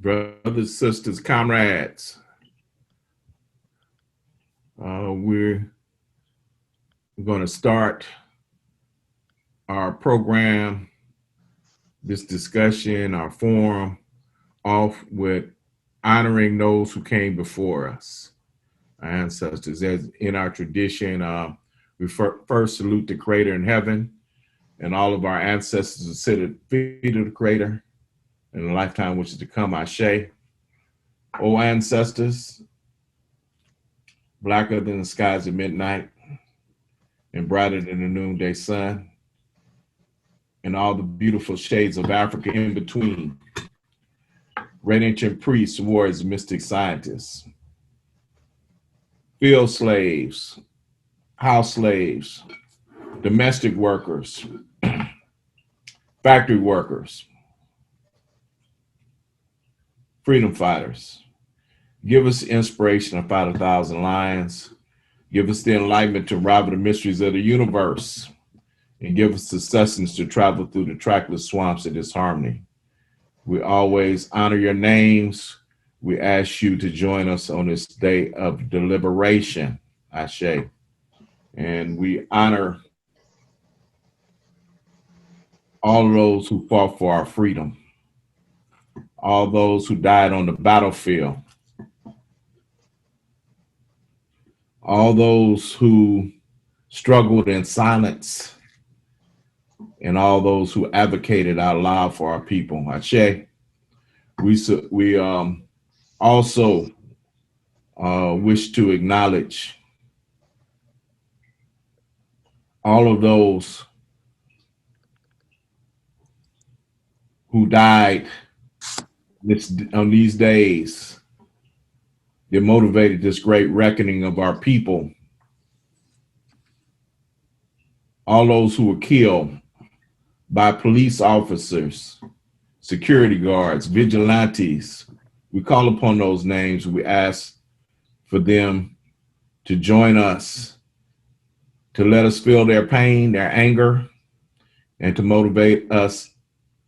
Brothers, sisters, comrades, we're going to start our program, this discussion, our forum, off with honoring those who came before us, our ancestors. As in our tradition, we first salute the Creator in heaven and all of our ancestors who sit at the feet of the Creator in the lifetime which is to come, Ashe. O ancestors, blacker than the skies at midnight and brighter than the noonday sun, and all the beautiful shades of Africa in between. Great ancient priests, warriors, mystic scientists, field slaves, house slaves, domestic workers, factory workers, freedom fighters. Give us the inspiration to fight 1,000 lions. Give us the enlightenment to rival the mysteries of the universe. And give us the sustenance to travel through the trackless swamps of disharmony. We always honor your names. We ask you to join us on this day of deliberation, Ashe. And we honor all of those who fought for our freedom, all those who died on the battlefield, all those who struggled in silence, and all those who advocated out loud for our people. Ashe. We also wish to acknowledge all of those who died on these days that motivated this great reckoning of our people. All those who were killed by police officers, security guards, vigilantes. We call upon those names. We ask for them to join us, to let us feel their pain, their anger, and to motivate us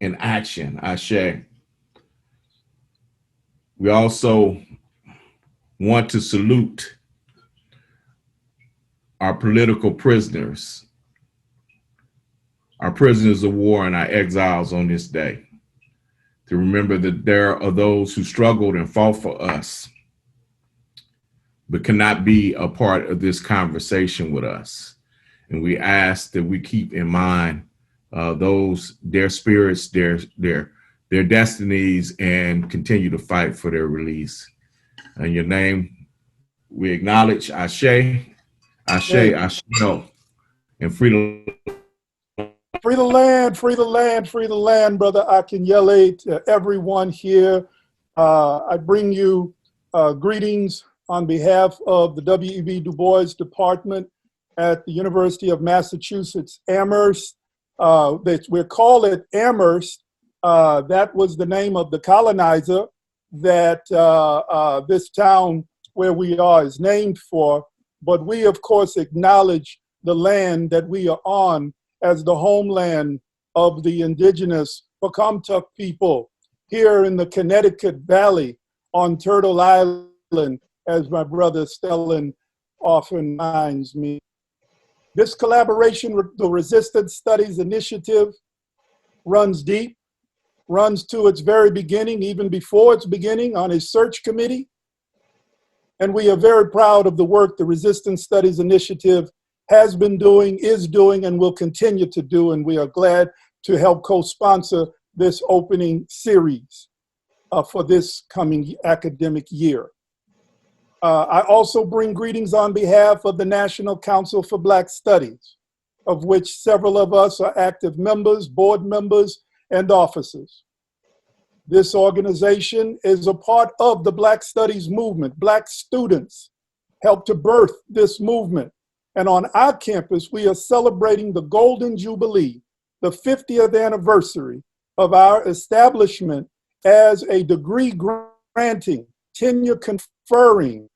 in action. Ashe. We also want to salute our political prisoners, our prisoners of war, and our exiles on this day, to remember that there are those who struggled and fought for us, but cannot be a part of this conversation with us. And we ask that we keep in mind their spirits, their destinies, and continue to fight for their release. In your name, we acknowledge Ashe, Ashe, Ashe, and freedom. Free the land, free the land, free the land, Brother Akinyele, to everyone here. I bring you greetings on behalf of the W.E.B. Du Bois Department at the University of Massachusetts, Amherst. We call it Amherst. That was the name of the colonizer that this town where we are is named for. But we, of course, acknowledge the land that we are on as the homeland of the indigenous Wakamtuk people here in the Connecticut Valley on Turtle Island, as my brother Stellan often reminds me. This collaboration with the Resistance Studies Initiative runs deep, runs to its very beginning, even before its beginning, on a search committee. And we are very proud of the work the Resistance Studies Initiative has been doing, is doing, and will continue to do. And we are glad to help co-sponsor this opening series for this coming academic year. I also bring greetings on behalf of the National Council for Black Studies, of which several of us are active members, board members, and officers. This organization is a part of the Black Studies movement. Black students helped to birth this movement. And on our campus, we are celebrating the Golden Jubilee, the 50th anniversary of our establishment as a degree granting, tenure conferring,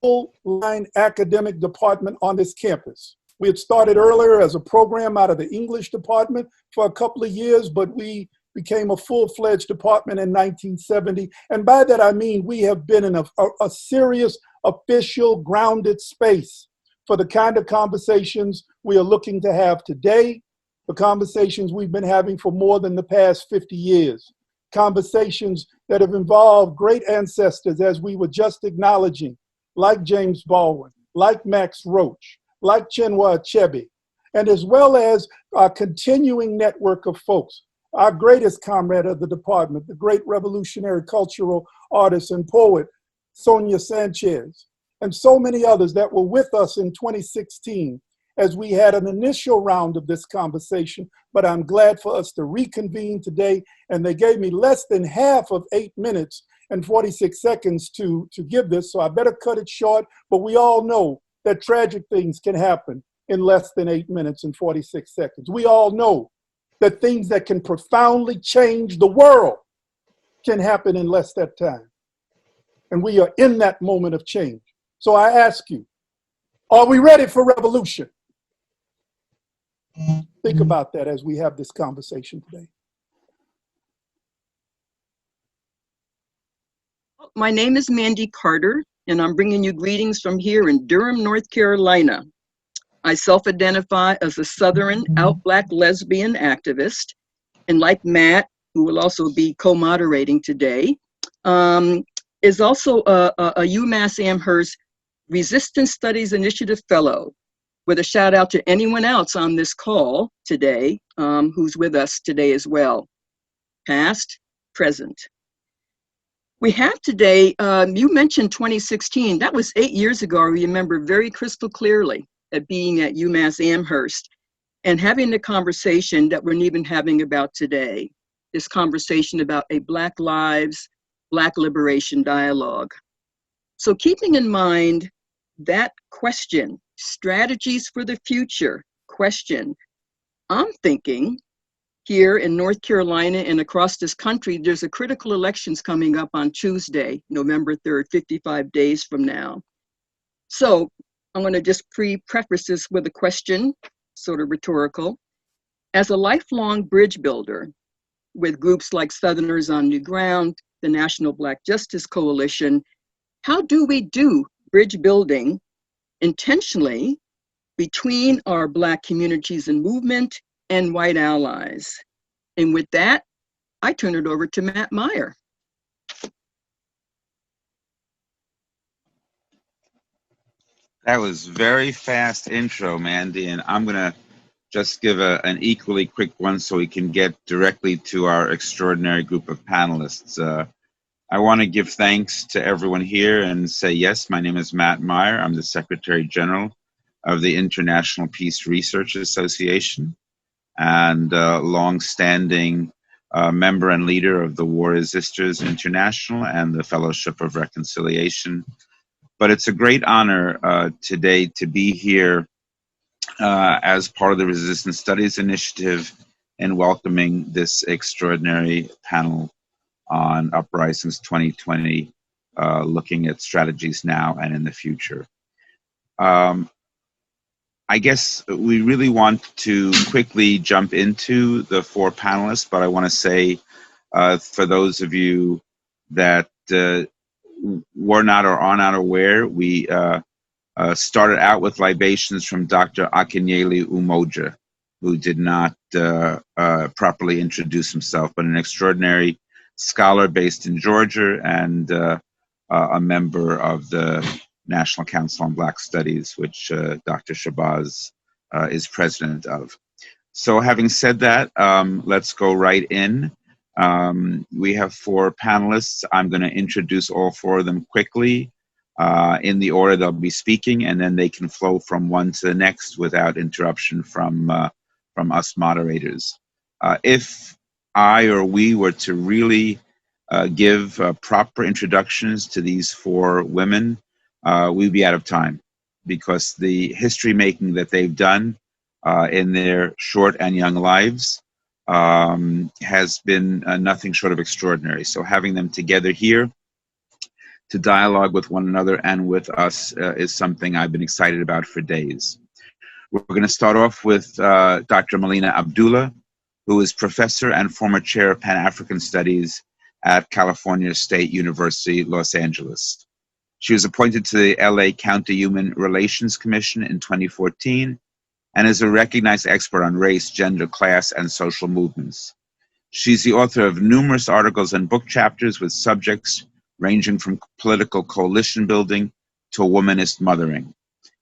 full-line academic department on this campus. We had started earlier as a program out of the English department for a couple of years, but we became a full-fledged department in 1970. And by that, I mean we have been in a serious, official, grounded space for the kind of conversations we are looking to have today, the conversations we've been having for more than the past 50 years, conversations that have involved great ancestors, as we were just acknowledging, like James Baldwin, like Max Roach, like Chinua Achebe, and as well as our continuing network of folks, our greatest comrade of the department, the great revolutionary cultural artist and poet, Sonia Sanchez, and so many others that were with us in 2016 as we had an initial round of this conversation, but I'm glad for us to reconvene today, and they gave me less than half of 8 minutes and 46 seconds to give this, so I better cut it short, but we all know that tragic things can happen in less than 8 minutes and 46 seconds. We all know that things that can profoundly change the world can happen in less that time. And we are in that moment of change. So I ask you, are we ready for revolution? Think about that as we have this conversation today. My name is Mandy Carter, and I'm bringing you greetings from here in Durham, North Carolina. I self-identify as a Southern out-Black lesbian activist, and like Matt, who will also be co-moderating today, is also a UMass Amherst Resistance Studies Initiative Fellow, with a shout out to anyone else on this call today who's with us today as well, past, present. We have today, you mentioned 2016, that was 8 years ago, I remember very crystal clearly at being at UMass Amherst and having the conversation that we're even having about today, this conversation about a Black Lives, Black Liberation dialogue. So keeping in mind that question, strategies for the future question, I'm thinking here in North Carolina and across this country, there's a critical elections coming up on Tuesday, November 3rd, 55 days from now. So I'm going to just preface this with a question, sort of rhetorical. As a lifelong bridge builder with groups like Southerners on New Ground, the National Black Justice Coalition, how do we do bridge building intentionally between our Black communities and movement and white allies? And with that, I turn it over to Matt Meyer. That was very fast intro, Mandy, and I'm gonna just give an equally quick one so we can get directly to our extraordinary group of panelists. I want to give thanks to everyone here and say, yes, my name is Matt Meyer. I'm the Secretary General of the International Peace Research Association and long-standing member and leader of the War Resisters International and the Fellowship of Reconciliation. But it's a great honor today to be here as part of the Resistance Studies Initiative and welcoming this extraordinary panel on Uprisings 2020, looking at strategies now and in the future. I guess we really want to quickly jump into the four panelists, but I want to say for those of you that were not or are not aware, we started out with libations from Dr. Akinyele Umoja, who did not properly introduce himself, but an extraordinary scholar based in Georgia and a member of the National Council on Black Studies, which Dr. Shabazz is president of. So having said that, let's go right in. We have four panelists. I'm going to introduce all four of them quickly in the order they'll be speaking, and then they can flow from one to the next without interruption from us moderators. If I or we were to really give proper introductions to these four women, we'd be out of time, because the history making that they've done in their short and young lives has been nothing short of extraordinary. So having them together here to dialogue with one another and with us is something I've been excited about for days. We're going to start off with Dr. Molina Abdullah, who is professor and former chair of Pan-African Studies at California State University, Los Angeles. She was appointed to the L.A. County Human Relations Commission in 2014 and is a recognized expert on race, gender, class, and social movements. She's the author of numerous articles and book chapters with subjects ranging from political coalition building to womanist mothering.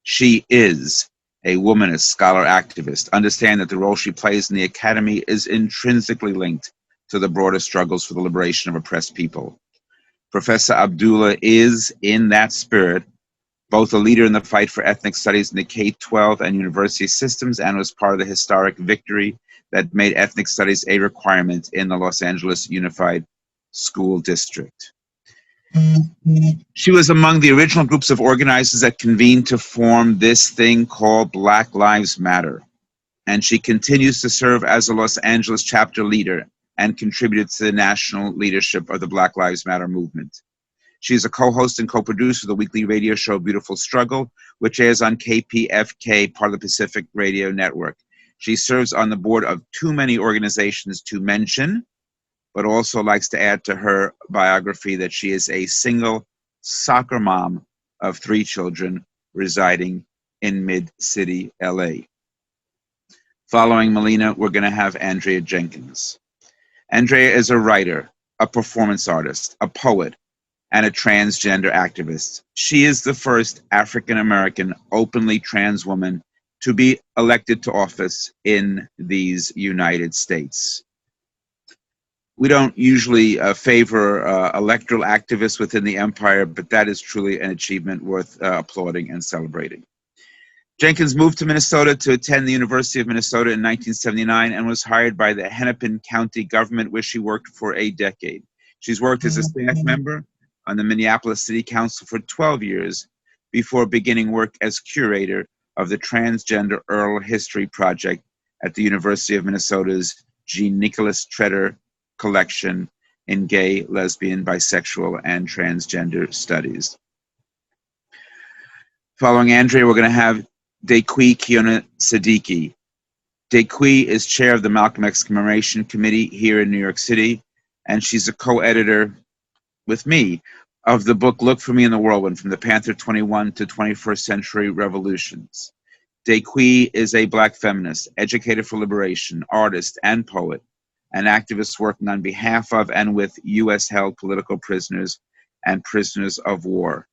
She is a womanist scholar activist. Understand that the role she plays in the academy is intrinsically linked to the broader struggles for the liberation of oppressed people. Professor Abdullah is, in that spirit, both a leader in the fight for ethnic studies in the K-12 and university systems, and was part of the historic victory that made ethnic studies a requirement in the Los Angeles Unified School District. She was among the original groups of organizers that convened to form this thing called Black Lives Matter. And she continues to serve as a Los Angeles chapter leader and contributed to the national leadership of the Black Lives Matter movement. She is a co-host and co-producer of the weekly radio show Beautiful Struggle, which airs on KPFK, part of the Pacific Radio Network. She serves on the board of too many organizations to mention, but also likes to add to her biography that she is a single soccer mom of 3 children residing in Mid-City, LA. Following Melina, we're going to have Andrea Jenkins. Andrea is a writer, a performance artist, a poet, and a transgender activist. She is the first African-American openly trans woman to be elected to office in these United States. We don't usually favor electoral activists within the empire, but that is truly an achievement worth applauding and celebrating. Jenkins moved to Minnesota to attend the University of Minnesota in 1979 and was hired by the Hennepin County government, where she worked for a decade. She's worked as a staff member on the Minneapolis City Council for 12 years before beginning work as curator of the Transgender Oral History Project at the University of Minnesota's Jean Nicholas Tretter collection in gay, lesbian, bisexual, and transgender studies. Following Andrea, we're going to have Dequi Kiona Siddiqui. Dequi is chair of the Malcolm X Commemoration Committee here in New York City, and she's a co-editor with me of the book Look for Me in the Whirlwind, From the Panther 21 to 21st Century Revolutions. Dequi is a Black feminist, educator for liberation, artist, and poet, an activist working on behalf of and with U.S.-held political prisoners and prisoners of war.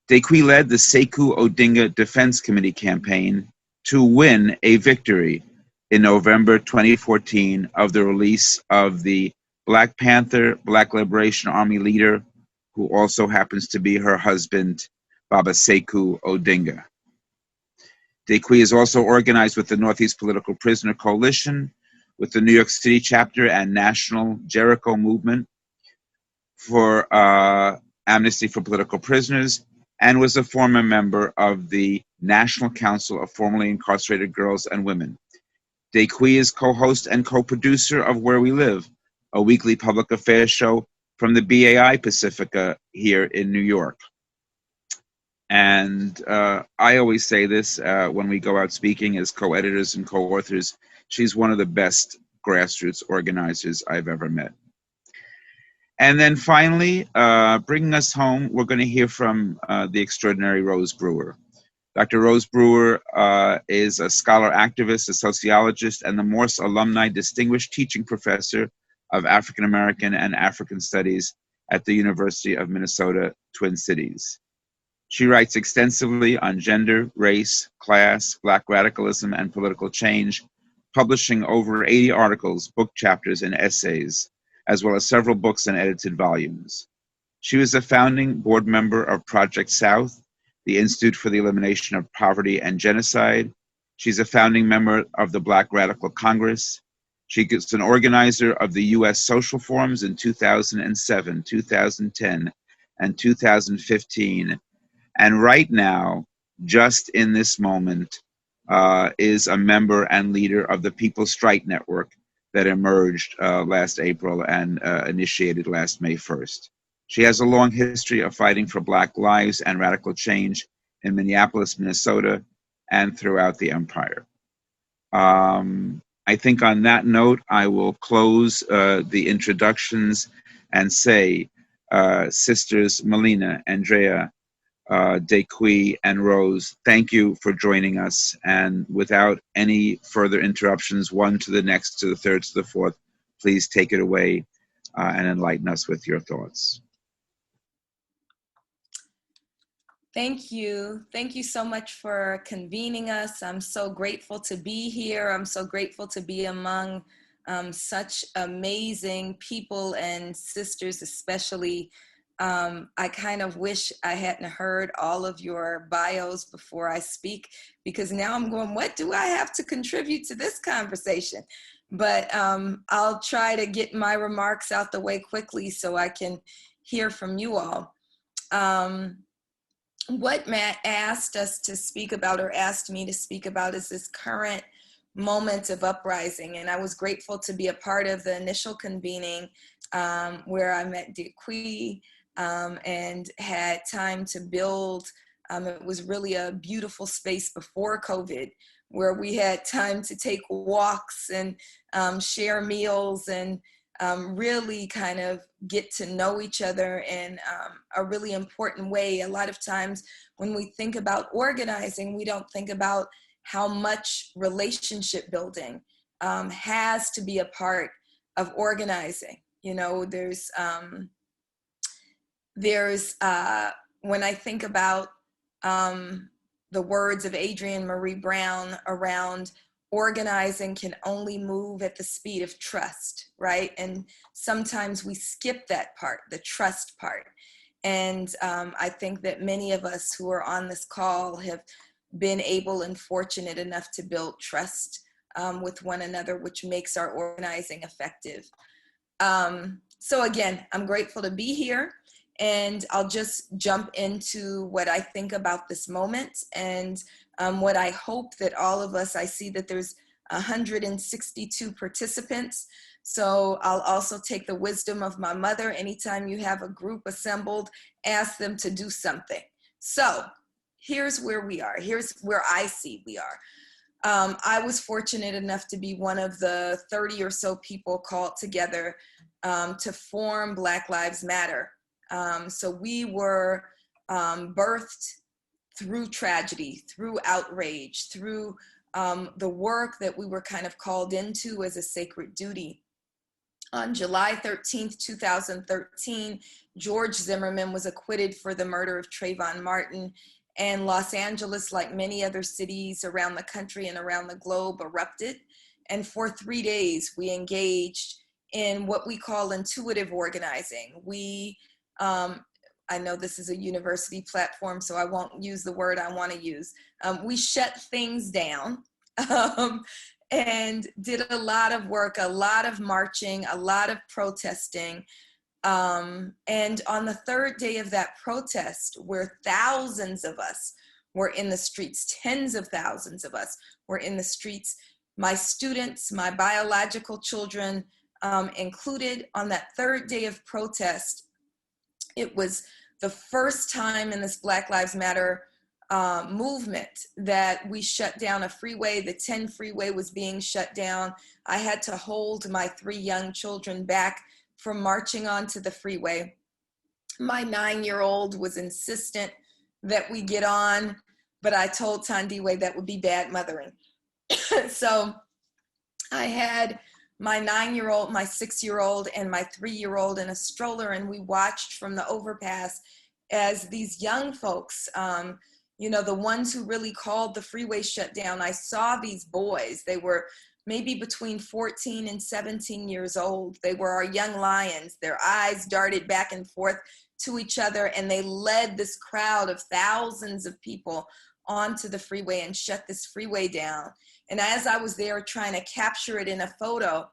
Dequi led the Sekou Odinga Defense Committee campaign to win a victory in November 2014 of the release of the Black Panther, Black Liberation Army leader, who also happens to be her husband, Baba Sekou Odinga. Dequi is also organized with the Northeast Political Prisoner Coalition, with the New York City chapter and National Jericho Movement for Amnesty for Political Prisoners, and was a former member of the National Council of Formerly Incarcerated Girls and Women. Dequi is co-host and co-producer of Where We Live, a weekly public affairs show from the BAI Pacifica here in New York. And I always say this when we go out speaking as co-editors and co-authors, she's one of the best grassroots organizers I've ever met. And then finally, bringing us home, we're going to hear from the extraordinary Rose Brewer. Dr. Rose Brewer is a scholar activist, a sociologist, and the Morse Alumni Distinguished Teaching Professor of African American and African Studies at the University of Minnesota, Twin Cities. She writes extensively on gender, race, class, Black radicalism, and political change, publishing over 80 articles, book chapters, and essays, as well as several books and edited volumes. She was a founding board member of Project South, the Institute for the Elimination of Poverty and Genocide. She's a founding member of the Black Radical Congress. She is an organizer of the U.S. Social Forums in 2007, 2010, and 2015, And right now, just in this moment, is a member and leader of the People's Strike Network that emerged last April and initiated last May 1st. She has a long history of fighting for Black lives and radical change in Minneapolis, Minnesota, and throughout the empire. I think on that note, I will close the introductions and say, Sisters Melina, Andrea, Dequi, and Rose, thank you for joining us. And without any further interruptions, one to the next, to the third, to the fourth, please take it away and enlighten us with your thoughts. Thank you. Thank you so much for convening us. I'm so grateful to be here. I'm so grateful to be among such amazing people and sisters, especially. I kind of wish I hadn't heard all of your bios before I speak, because now I'm going, what do I have to contribute to this conversation? But I'll try to get my remarks out the way quickly so I can hear from you all. What Matt asked us to speak about, or asked me to speak about, is this current moment of uprising. And I was grateful to be a part of the initial convening where I met Dequi and had time to build. It was really a beautiful space before COVID, where we had time to take walks and share meals and really kind of get to know each other in a really important way. A lot of times when we think about organizing, we don't think about how much relationship building has to be a part of organizing. You know, there's when I think about the words of Adrienne Marie Brown around organizing can only move at the speed of trust, right? And sometimes we skip that part, the trust part. And I think that many of us who are on this call have been able and fortunate enough to build trust with one another, which makes our organizing effective. So again, I'm grateful to be here. And I'll just jump into what I think about this moment and what I hope that all of us, I see that there's 162 participants. So I'll also take the wisdom of my mother. Anytime you have a group assembled, ask them to do something. So here's where we are. Here's where I see we are. I was fortunate enough to be one of the 30 or so people called together to form Black Lives Matter. So we were birthed through tragedy, through outrage, through the work that we were kind of called into as a sacred duty. On July 13th, 2013, George Zimmerman was acquitted for the murder of Trayvon Martin, and Los Angeles, like many other cities around the country and around the globe, erupted. And for 3 days, we engaged in what we call intuitive organizing. We I know this is a university platform, so I won't use the word I want to use. We shut things down and did a lot of work, a lot of marching, a lot of protesting. And on the third day of that protest, where thousands of us were in the streets, tens of thousands of us were in the streets, my students, my biological children included, on that third day of protest, it was the first time in this Black Lives Matter movement that we shut down a freeway. The 10 freeway was being shut down. I had to hold my 3 young children back from marching onto the freeway. My 9-year-old was insistent that we get on, but I told Tandiwe that would be bad mothering. So I had my 9-year-old, my 6-year-old, and my 3-year-old in a stroller, and we watched from the overpass as these young folks, you know, the ones who really called the freeway shutdown. I saw these boys. They were maybe between 14 and 17 years old. They were our young lions. Their eyes darted back and forth to each other, and they led this crowd of thousands of people onto the freeway and shut this freeway down. And as I was there trying to capture it in a photo,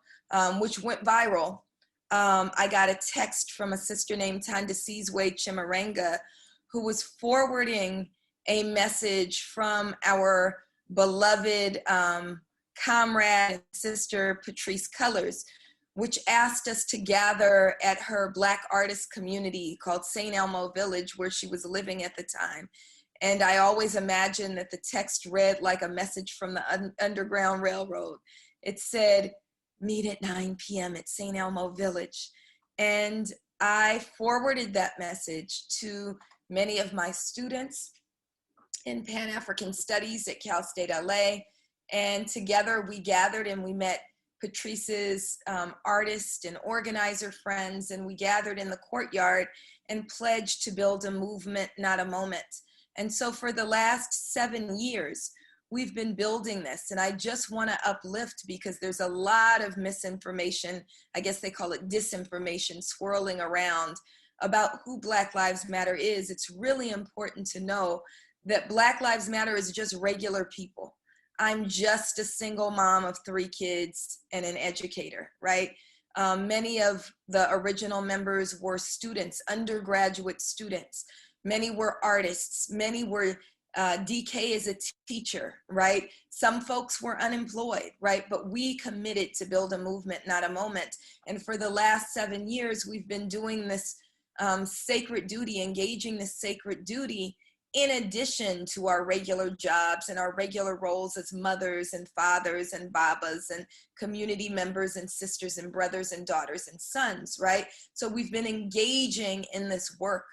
which went viral, I got a text from a sister named Tandasizwe Chimarenga, who was forwarding a message from our beloved comrade and sister, Patrice Cullors, which asked us to gather at her Black artist community called St. Elmo Village, where she was living at the time. And I always imagine that the text read like a message from the Underground Railroad. It said, meet at 9 p.m. at St. Elmo Village. And I forwarded that message to many of my students in Pan-African Studies at Cal State L.A. And together we gathered and we met Patrice's artist and organizer friends, and we gathered in the courtyard and pledged to build a movement, not a moment. And so for the last 7 years, we've been building this. And I just want to uplift, because there's a lot of misinformation, I guess they call it disinformation, swirling around about who Black Lives Matter is. It's really important to know that Black Lives Matter is just regular people. I'm just a single mom of 3 kids and an educator, right? Many of the original members were students, undergraduate students. Many were artists. Many were DK as a teacher, right? Some folks were unemployed, right? But we committed to build a movement, not a moment. And for the last 7 years, we've been doing this sacred duty, engaging this sacred duty in addition to our regular jobs and our regular roles as mothers and fathers and babas and community members and sisters and brothers and daughters and sons, right? So we've been engaging in this work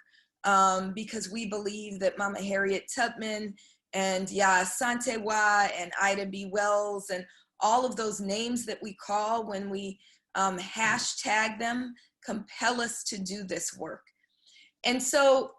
because we believe that Mama Harriet Tubman and Yaa Asantewaa and Ida B. Wells and all of those names that we call when we hashtag them compel us to do this work. And so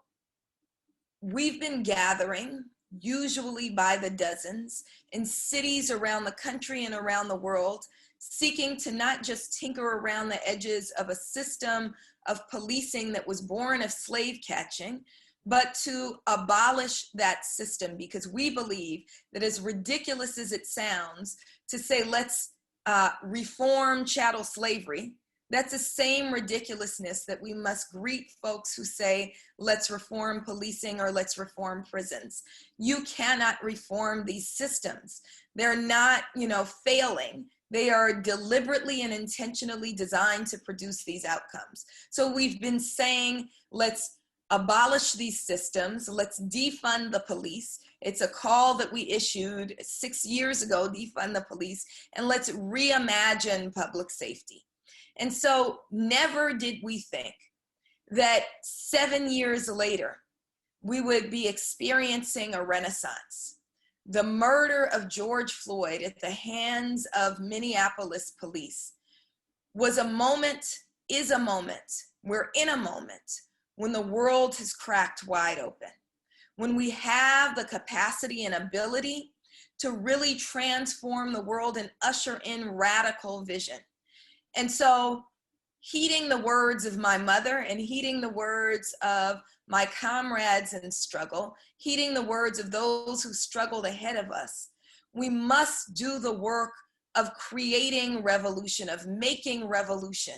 we've been gathering, usually by the dozens, in cities around the country and around the world, seeking to not just tinker around the edges of a system of policing that was born of slave catching, but to abolish that system, because we believe that, as ridiculous as it sounds to say, let's reform chattel slavery, that's the same ridiculousness that we must greet folks who say, let's reform policing or let's reform prisons. You cannot reform these systems. They're not, failing. They are deliberately and intentionally designed to produce these outcomes. So we've been saying, let's abolish these systems. Let's defund the police. It's a call that we issued 6 years ago, defund the police, and let's reimagine public safety. And so never did we think that 7 years later, we would be experiencing a renaissance. The murder of George Floyd at the hands of Minneapolis police was a moment, is a moment, we're in a moment when the world has cracked wide open, when we have the capacity and ability to really transform the world and usher in radical vision. And so, heeding the words of my mother and heeding the words of my comrades in struggle, heeding the words of those who struggled ahead of us, we must do the work of creating revolution, of making revolution,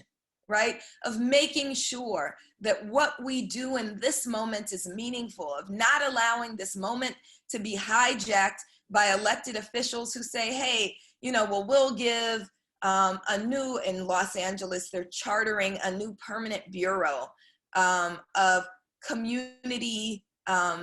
right? Of making sure that what we do in this moment is meaningful, of not allowing this moment to be hijacked by elected officials who say, hey, we'll give in Los Angeles, they're chartering a new permanent bureau of community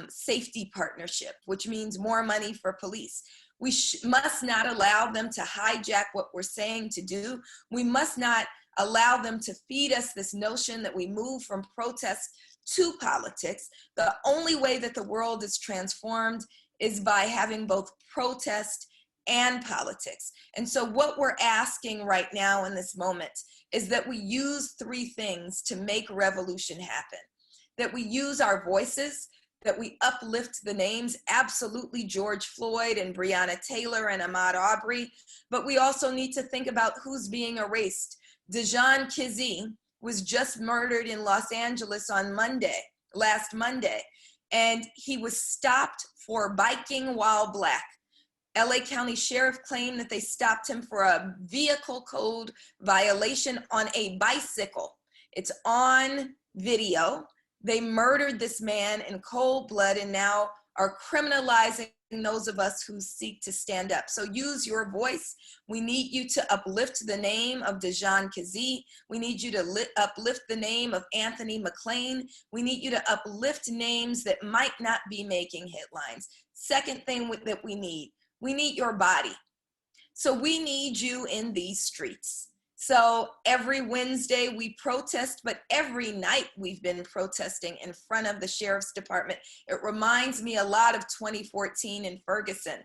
safety partnership, which means more money for police. We must not allow them to hijack what we're saying to do. We must not allow them to feed us this notion that we move from protest to politics. The only way that the world is transformed is by having both protest and politics. And so what we're asking right now in this moment is that we use 3 things to make revolution happen. That we use our voices, that we uplift the names, absolutely George Floyd and Breonna Taylor and Ahmaud Arbery, but we also need to think about who's being erased. Dijon Kizzee was just murdered in Los Angeles on last Monday, and he was stopped for biking while Black. LA County Sheriff claimed that they stopped him for a vehicle code violation on a bicycle. It's on video. They murdered this man in cold blood and now are criminalizing those of us who seek to stand up. So use your voice. We need you to uplift the name of Dejan Kazee. We need you to uplift the name of Anthony McLean. We need you to uplift names that might not be making headlines. Second thing that we need your body. So we need you in these streets. So every Wednesday we protest, but every night we've been protesting in front of the Sheriff's Department. It reminds me a lot of 2014 in Ferguson,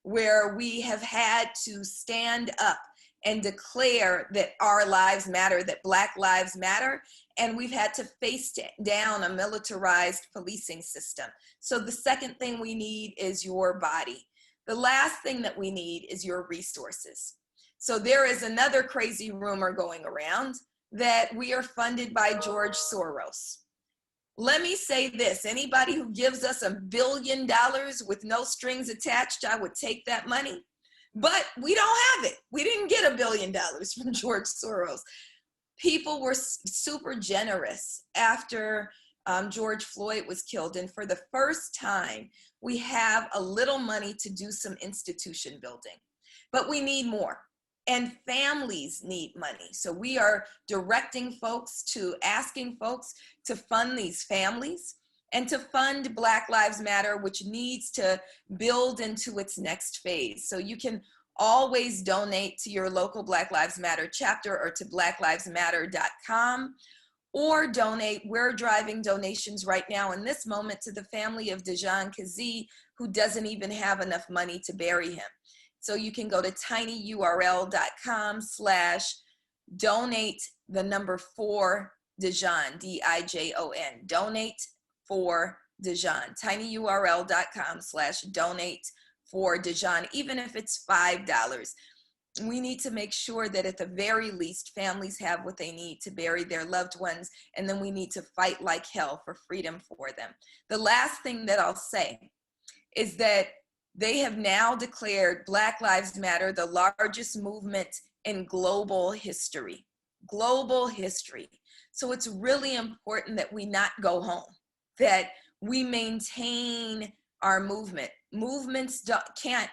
where we have had to stand up and declare that our lives matter, that Black lives matter, and we've had to face down a militarized policing system. So the second thing we need is your body. The last thing that we need is your resources. So there is another crazy rumor going around that we are funded by George Soros. Let me say this, anybody who gives us $1 billion with no strings attached, I would take that money. But we don't have it. We didn't get $1 billion from George Soros. People were super generous after George Floyd was killed. And for the first time, we have a little money to do some institution building. But we need more. And families need money. So we are directing folks to asking folks to fund these families and to fund Black Lives Matter, which needs to build into its next phase. So you can always donate to your local Black Lives Matter chapter or to blacklivesmatter.com, or donate. We're driving donations right now in this moment to the family of Dejan Kazee, who doesn't even have enough money to bury him. So you can go to tinyurl.com/donate the number 4 Dejan, D-I-J-O-N, donate for Dejan, tinyurl.com/donate for Dejan, even if it's $5. We need to make sure that at the very least, families have what they need to bury their loved ones, and then we need to fight like hell for freedom for them. The last thing that I'll say is that they have now declared Black Lives Matter the largest movement in global history. Global history. So it's really important that we not go home, that we maintain our movement. Movements can't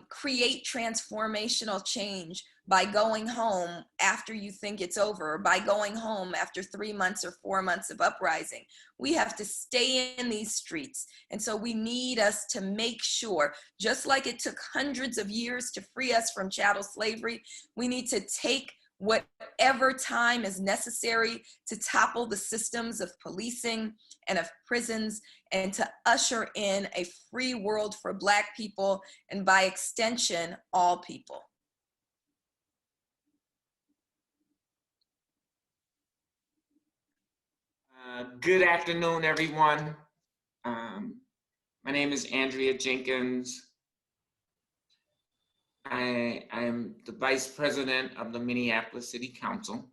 create transformational change by going home after you think it's over, or by going home after 3 months or 4 months of uprising. We have to stay in these streets. And so we need us to make sure, just like it took hundreds of years to free us from chattel slavery, we need to take whatever time is necessary to topple the systems of policing and of prisons and to usher in a free world for Black people and, by extension, all people. Good afternoon, everyone. My name is Andrea Jenkins. I am the Vice President of the Minneapolis City Council.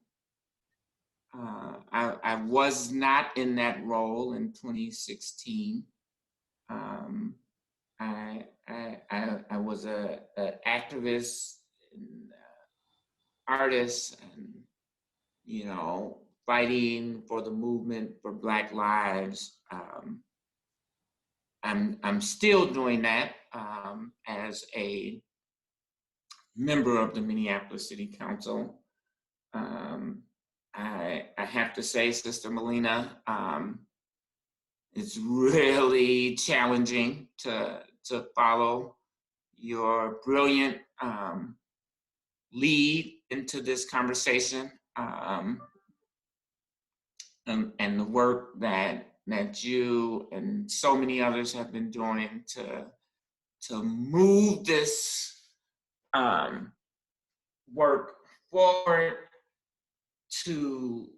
I was not in that role in 2016. I was an activist and artist, and fighting for the movement for Black lives. I'm still doing that as a member of the Minneapolis City Council. I have to say, Sister Melina, it's really challenging to follow your brilliant lead into this conversation, and the work that you and so many others have been doing to move this work forward, to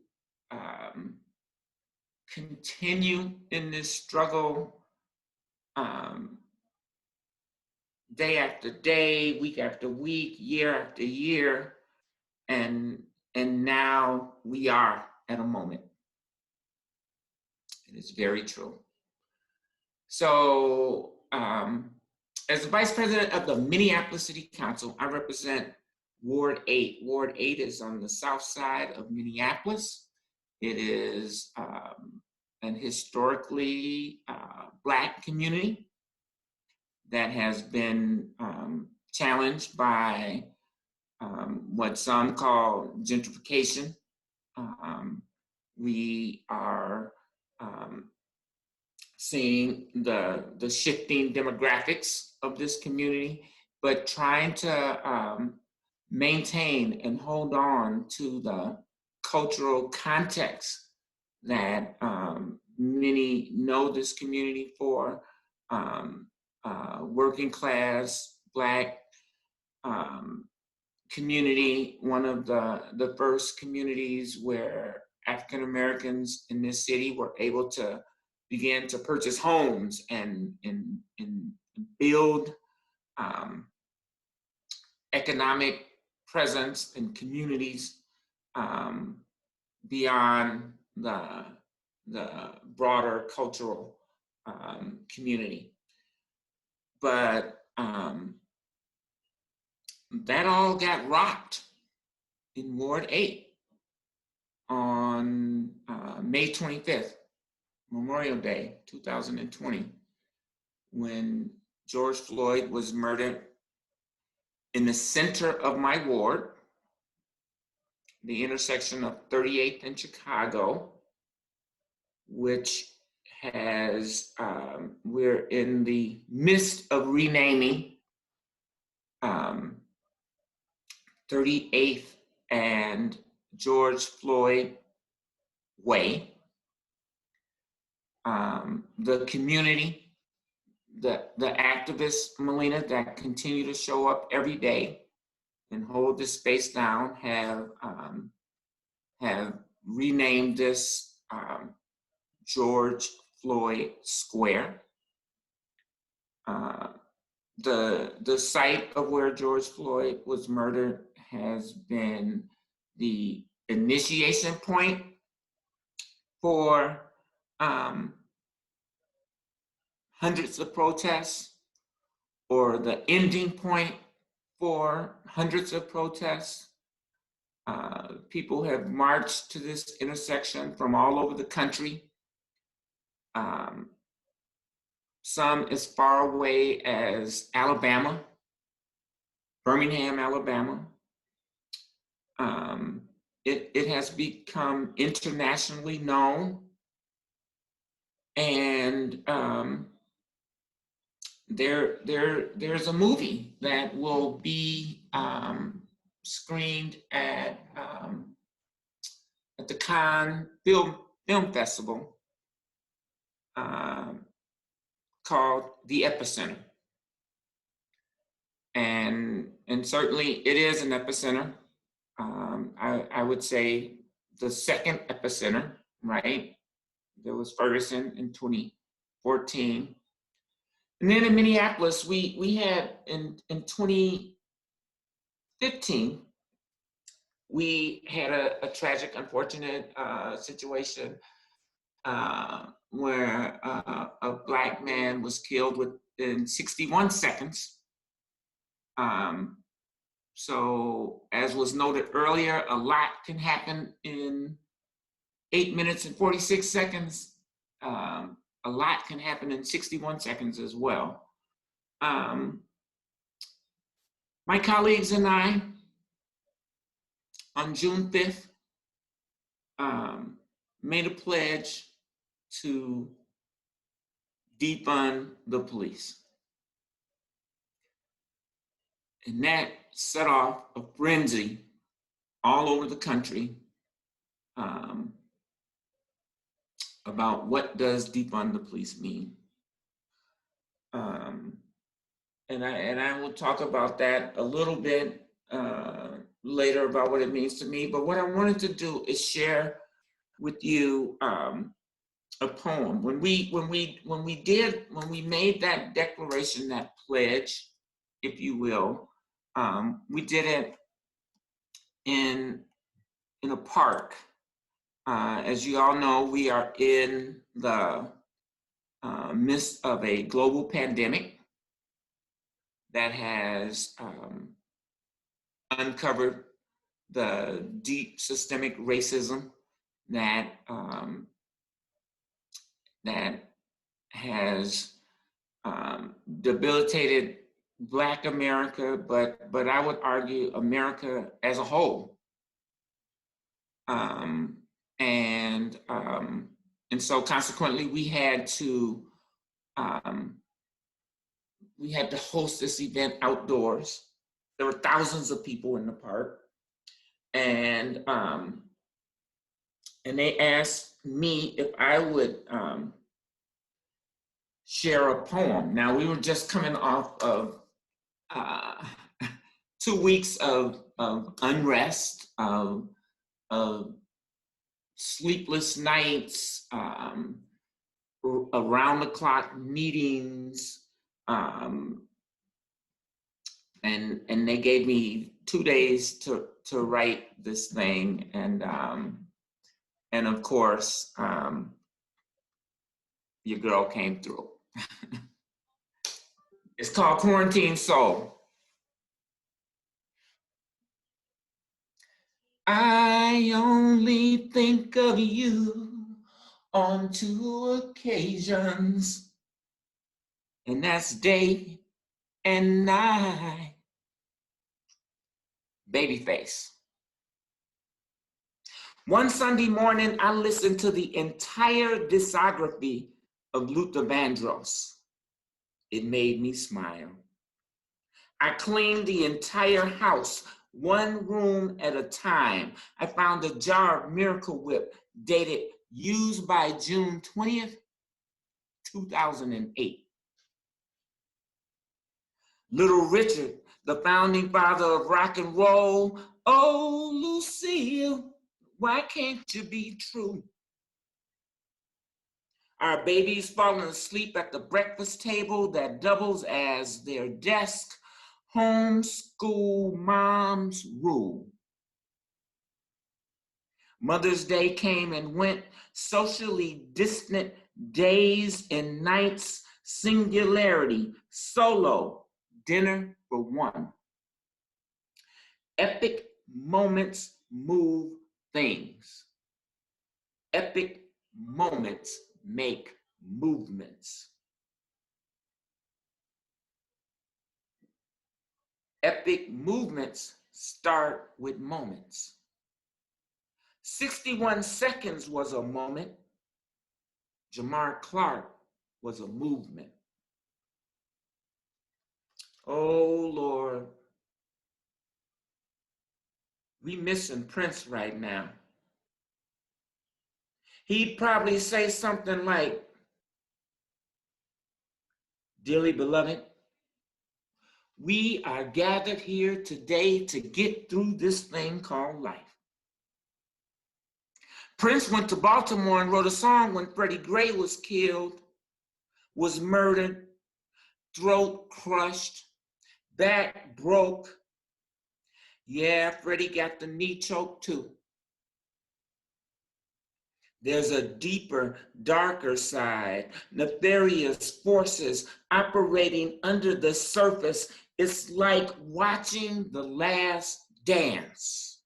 continue in this struggle day after day, week after week, year after year, and now we are at a moment. It is very true. So, as the Vice President of the Minneapolis City Council, I represent Ward 8. Ward 8 is on the south side of Minneapolis. It is an historically Black community that has been challenged by what some call gentrification. We are seeing the shifting demographics of this community, but trying to maintain and hold on to the cultural context that many know this community for. Working class Black community, one of the first communities where African Americans in this city were able to begin to purchase homes and build economic presence and communities beyond the broader cultural community. But that all got rocked in Ward 8 on May 25th, Memorial Day, 2020, when George Floyd was murdered in the center of my ward, the intersection of 38th and Chicago, which has, we're in the midst of renaming 38th and George Floyd Way. The community, the activists, Melina, that continue to show up every day and hold this space down have renamed this George Floyd Square. The site of where George Floyd was murdered has been the initiation point for hundreds of protests, or the ending point for hundreds of protests. People have marched to this intersection from all over the country. Some as far away as Alabama, Birmingham, Alabama. It has become internationally known, and there's a movie that will be screened at the Cannes Film Festival called The Epicenter. And certainly it is an epicenter. I would say the second epicenter, right? There was Ferguson in 2014. And then in Minneapolis, we had in 2015, we had a tragic, unfortunate situation where a Black man was killed within 61 seconds. So as was noted earlier, a lot can happen in 8 minutes and 46 seconds. A lot can happen in 61 seconds as well. My colleagues and I, on June 5th, made a pledge to defund the police. And that set off a frenzy all over the country about what does defund the police mean. And I will talk about that a little bit later about what it means to me. But what I wanted to do is share with you a poem. When we made that declaration, that pledge, if you will, we did it in a park. As you all know, we are in the midst of a global pandemic that has uncovered the deep systemic racism that that has debilitated Black America, but I would argue America as a whole. And so consequently, we had to host this event outdoors. There were thousands of people in the park, and they asked me if I would share a poem. Now, we were just coming off of 2 weeks of unrest, of sleepless nights, around the clock meetings, and they gave me 2 days to write this thing, and of course your girl came through. It's called Quarantine Soul. I only think of you on 2 occasions, and that's day and night. Babyface. One Sunday morning, I listened to the entire discography of Luther Vandross. It made me smile. I cleaned the entire house, 1 room at a time. I found a jar of Miracle Whip dated used by June 20th, 2008. Little Richard, the founding father of rock and roll. Oh, Lucille, why can't you be true? Our babies falling asleep at the breakfast table that doubles as their desk. Homeschool moms rule. Mother's Day came and went, socially distant days and nights, singularity, solo, dinner for one. Epic moments move things. Epic moments make movements. Epic movements start with moments. 61 seconds was a moment. Jamar Clark was a movement. Oh, Lord. We missing Prince right now. He'd probably say something like, "Dearly beloved, we are gathered here today to get through this thing called life." Prince went to Baltimore and wrote a song when Freddie Gray was killed, was murdered, throat crushed, back broke. Yeah, Freddie got the knee choked too. There's a deeper, darker side, nefarious forces operating under the surface. It's like watching The Last Dance.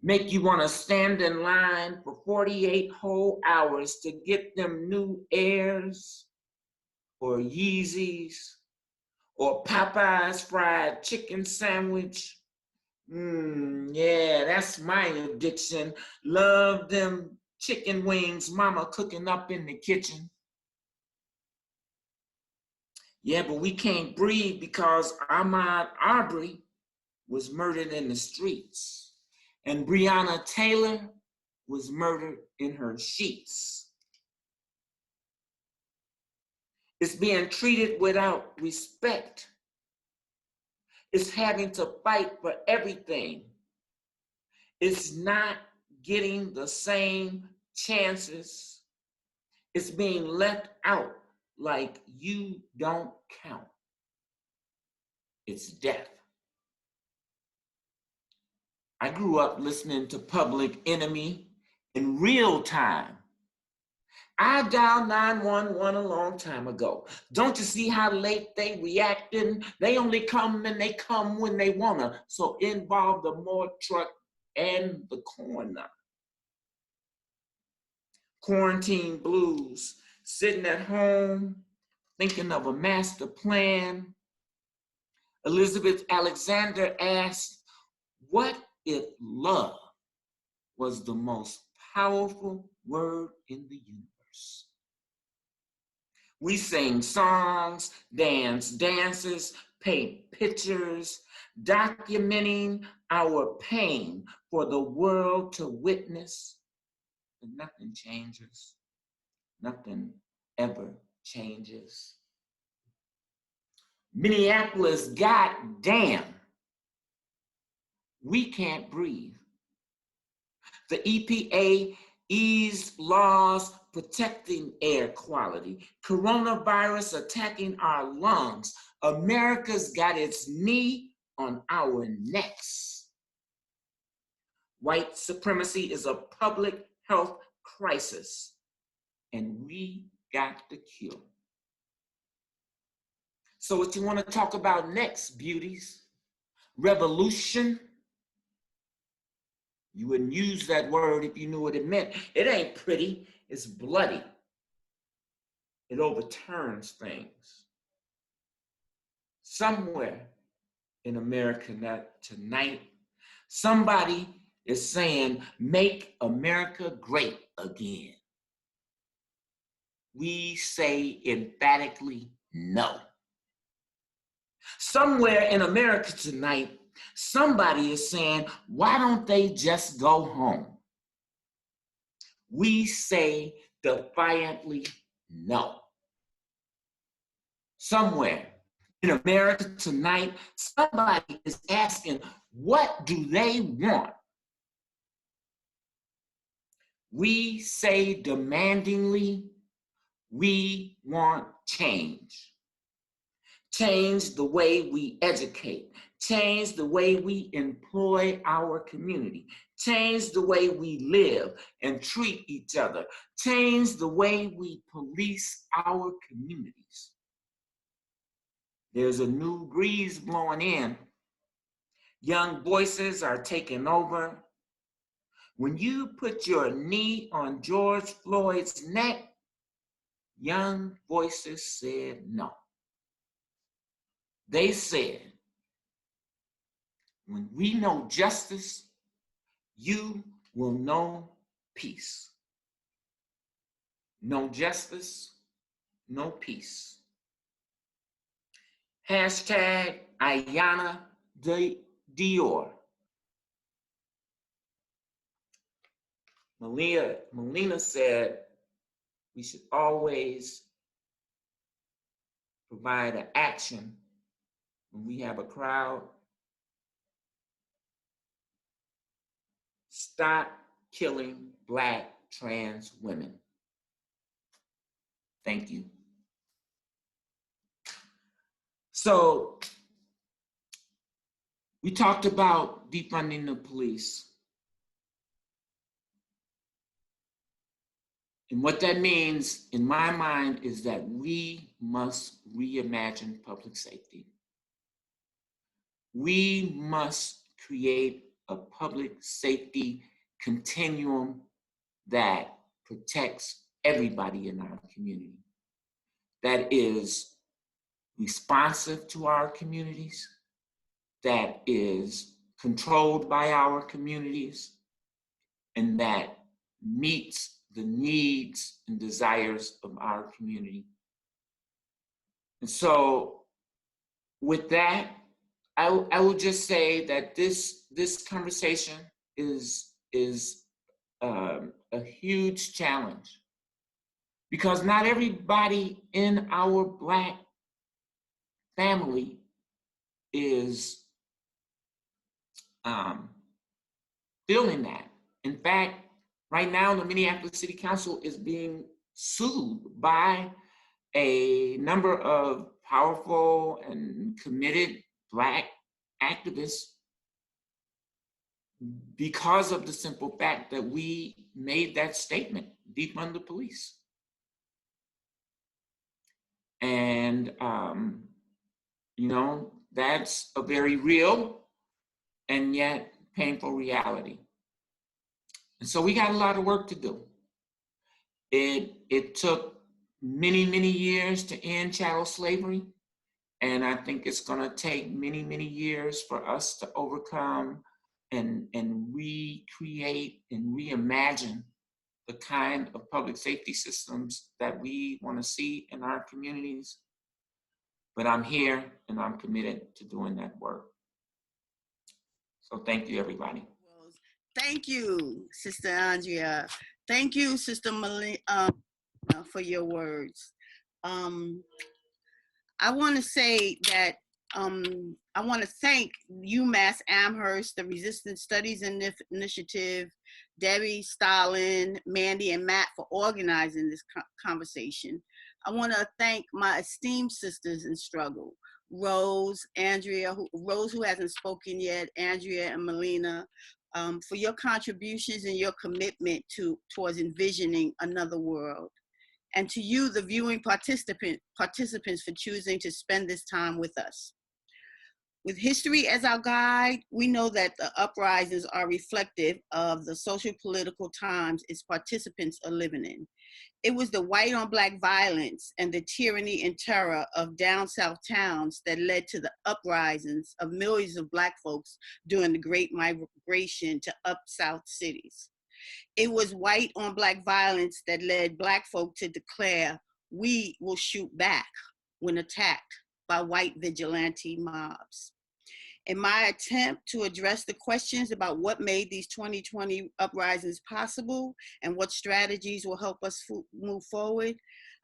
Make you want to stand in line for 48 whole hours to get them new Airs or Yeezys or Popeye's fried chicken sandwich. Yeah, that's my addiction. Love them chicken wings mama cooking up in the kitchen. Yeah, but we can't breathe because Ahmaud Arbery was murdered in the streets and Breonna Taylor was murdered in her sheets. It's being treated without respect. It's having to fight for everything. It's not getting the same chances. It's being left out like you don't count. It's death. I grew up listening to Public Enemy in real time. I dialed 911 a long time ago. Don't you see how late they reacting? They only come and they come when they wanna. So involve the morgue truck and the coroner. quarantine blues, sitting at home, thinking of a master plan. Elizabeth Alexander asked, what if love was the most powerful word in the universe? We sing songs, dance dances, paint pictures, documenting our pain for the world to witness. But nothing changes. Nothing ever changes. Minneapolis, goddamn, we can't breathe. The EPA eased laws protecting air quality. Coronavirus attacking our lungs. America's got its knee on our necks. White supremacy is a public health crisis, and we got the cure. So what you want to talk about next, beauties? Revolution? You wouldn't use that word if you knew what it meant. It ain't pretty, it's bloody. It overturns things. Somewhere in America tonight, somebody is saying, make America great again. We say emphatically no. Somewhere in America tonight, somebody is saying, why don't they just go home? We say defiantly no. Somewhere in America tonight, somebody is asking, what do they want? We say demandingly, we want change. Change the way we educate. Change the way we employ our community. Change the way we live and treat each other. Change the way we police our communities. There's a new breeze blowing in. Young voices are taking over. When you put your knee on George Floyd's neck, young voices said no. They said, when we know justice, you will know peace. No justice, no peace. Hashtag Ayanna Dior. Melina said we should always provide an action when we have a crowd. Stop killing Black trans women. Thank you. So we talked about defunding the police. And what that means, in my mind, is that we must reimagine public safety. We must create a public safety continuum that protects everybody in our community, that is responsive to our communities, that is controlled by our communities, and that meets the needs and desires of our community. And so with that, I will just say that this conversation is a huge challenge, because not everybody in our Black family is feeling that. In fact, right now, the Minneapolis City Council is being sued by a number of powerful and committed Black activists because of the simple fact that we made that statement, defund the police. And, you know, that's a very real and yet painful reality. And so we got a lot of work to do. It took many, many years to end chattel slavery. And I think it's going to take many, many years for us to overcome and recreate and reimagine the kind of public safety systems that we want to see in our communities. But I'm here and I'm committed to doing that work. So thank you, everybody. Thank you, Sister Andrea. Thank you, Sister Melina, for your words. I want to say that I want to thank UMass Amherst, the Resistance Studies Initiative, Debbie, Stalin, Mandy, and Matt for organizing this conversation. I want to thank my esteemed sisters in struggle, Rose, Andrea, Rose who hasn't spoken yet, Andrea and Melina, for your contributions and your commitment towards envisioning another world. And to you, the viewing participants for choosing to spend this time with us. With history as our guide, we know that the uprisings are reflective of the social political times its participants are living in. It was the white on black violence and the tyranny and terror of down south towns that led to the uprisings of millions of black folks during the Great Migration to up south cities. It was white on black violence that led black folk to declare, "We will shoot back" when attacked by white vigilante mobs. In my attempt to address the questions about what made these 2020 uprisings possible and what strategies will help us move forward,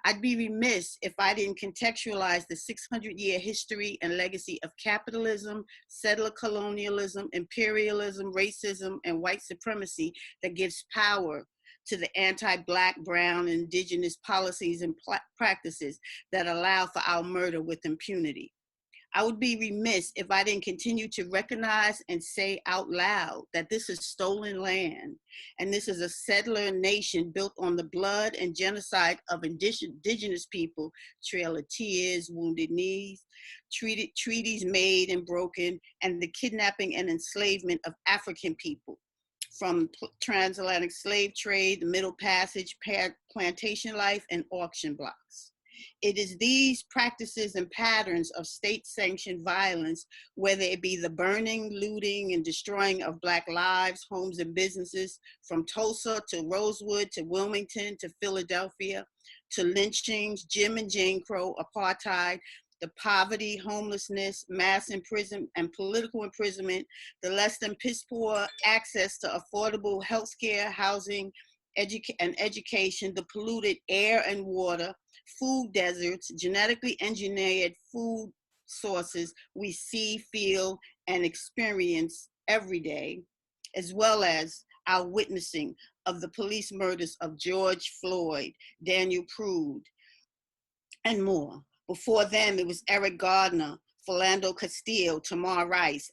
I'd be remiss if I didn't contextualize the 600-year history and legacy of capitalism, settler colonialism, imperialism, racism, and white supremacy that gives power to the anti-black, brown, and indigenous policies and practices that allow for our murder with impunity. I would be remiss if I didn't continue to recognize and say out loud that this is stolen land, and this is a settler nation built on the blood and genocide of indigenous people, Trail of Tears, Wounded Knees, treaties made and broken, and the kidnapping and enslavement of African people, from transatlantic slave trade, the Middle Passage, plantation life, and auction blocks. It is these practices and patterns of state-sanctioned violence, whether it be the burning, looting, and destroying of Black lives, homes, and businesses, from Tulsa to Rosewood to Wilmington to Philadelphia, to lynchings, Jim and Jane Crow, apartheid, the poverty, homelessness, mass imprisonment, and political imprisonment, the less than piss poor access to affordable health care, housing, and education, the polluted air and water, food deserts, genetically engineered food sources we see, feel, and experience every day, as well as our witnessing of the police murders of George Floyd, Daniel Prude, and more. Before them, it was Eric Gardner, Philando Castile, Tamar Rice,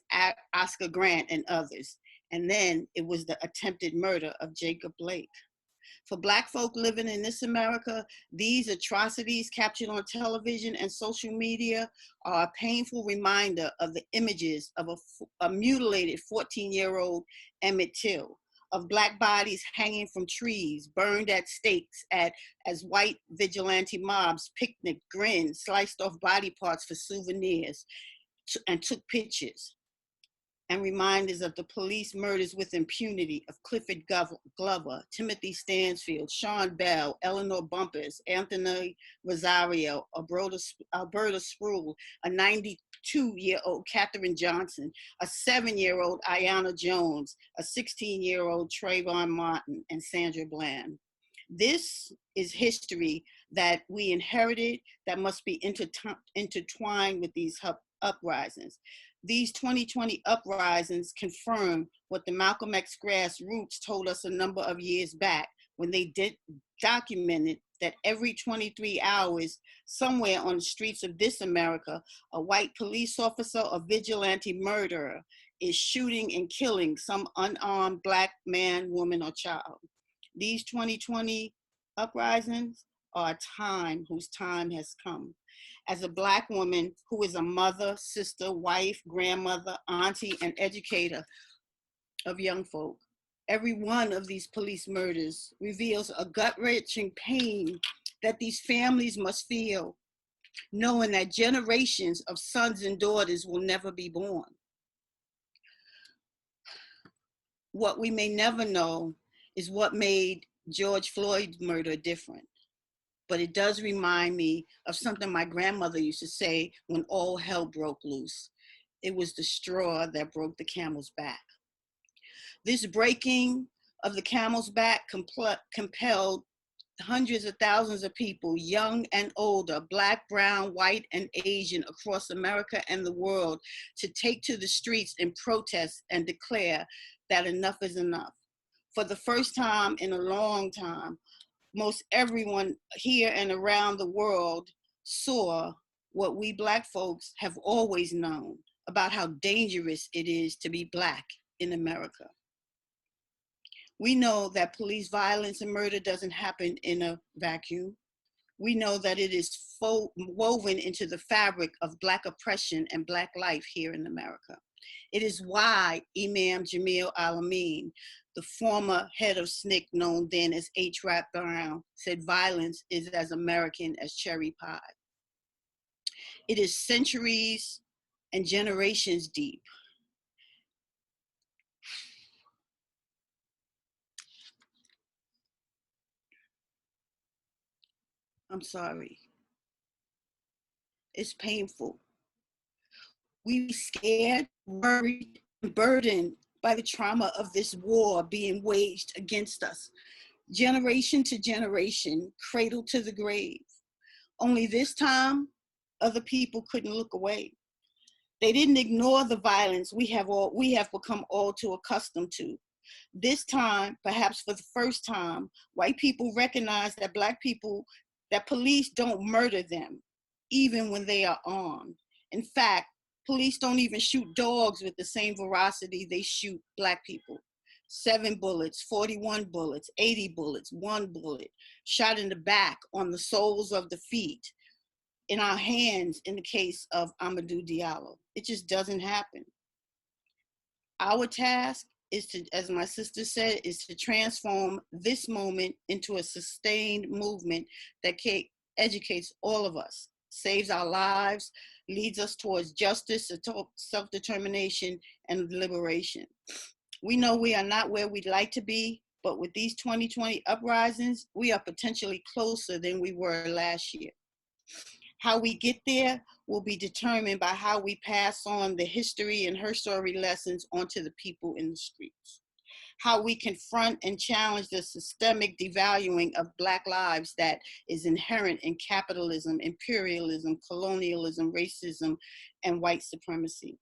Oscar Grant, and others. And then it was the attempted murder of Jacob Blake. For Black folk living in this America, these atrocities captured on television and social media are a painful reminder of the images of a mutilated 14-year-old Emmett Till, of Black bodies hanging from trees, burned at stakes as white vigilante mobs picnicked, grinned, sliced off body parts for souvenirs, and took pictures. And reminders of the police murders with impunity of Clifford Glover, Timothy Stansfield, Sean Bell, Eleanor Bumpers, Anthony Rosario, Alberta Sproul, a 92-year-old Katherine Johnson, a 7-year-old Ayanna Jones, a 16-year-old Trayvon Martin, and Sandra Bland. This is history that we inherited that must be intertwined with these uprisings. These 2020 uprisings confirm what the Malcolm X grassroots told us a number of years back when they documented that every 23 hours, somewhere on the streets of this America, a white police officer or vigilante murderer is shooting and killing some unarmed Black man, woman, or child. These 2020 uprisings are a time whose time has come. As a Black woman who is a mother, sister, wife, grandmother, auntie, and educator of young folk, Every one of these police murders reveals a gut-wrenching pain that these families must feel, knowing that generations of sons and daughters will never be born. What we may never know is what made George Floyd's murder different. But it does remind me of something my grandmother used to say when all hell broke loose. It was the straw that broke the camel's back. This breaking of the camel's back compelled hundreds of thousands of people, young and older, Black, brown, white, and Asian, across America and the world, to take to the streets and protest and declare that enough is enough. For the first time in a long time, most everyone here and around the world saw what we Black folks have always known about how dangerous it is to be Black in America. We know that police violence and murder doesn't happen in a vacuum. We know that it is woven into the fabric of Black oppression and Black life here in America. It is why Imam Jamil Al-Amin, the former head of SNCC, known then as H. Rap Brown, said violence is as American as cherry pie. It is centuries and generations deep. I'm sorry. It's painful. We scared, worried, and burdened by the trauma of this war being waged against us, generation to generation, cradle to the grave. Only this time, other people couldn't look away. They didn't ignore the violence we have become all too accustomed to. This time, perhaps for the first time, white people recognize that Black people, that police don't murder them, even when they are armed. In fact, police don't even shoot dogs with the same ferocity they shoot Black people. 7 bullets, 41 bullets, 80 bullets, 1 bullet, shot in the back, on the soles of the feet, in our hands in the case of Amadou Diallo. It just doesn't happen. Our task is to, as my sister said, is to transform this moment into a sustained movement that educates all of us, saves our lives, leads us towards justice, self-determination, and liberation. We know we are not where we'd like to be, but with these 2020 uprisings, we are potentially closer than we were last year. How we get there will be determined by how we pass on the history and her story lessons onto the people in the streets. How we confront and challenge the systemic devaluing of Black lives that is inherent in capitalism, imperialism, colonialism, racism, and white supremacy.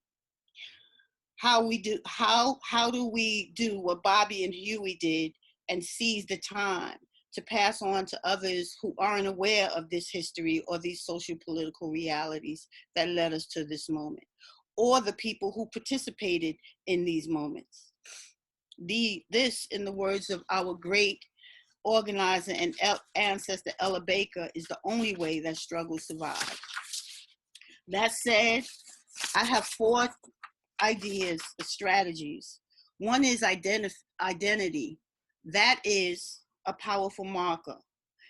How do we do what Bobby and Huey did and seize the time to pass on to others who aren't aware of this history or these social political realities that led us to this moment, or the people who participated in these moments. This, in the words of our great organizer and ancestor Ella Baker, is the only way that struggle survives. That said, I have 4 ideas, strategies. One is identity. That is a powerful marker.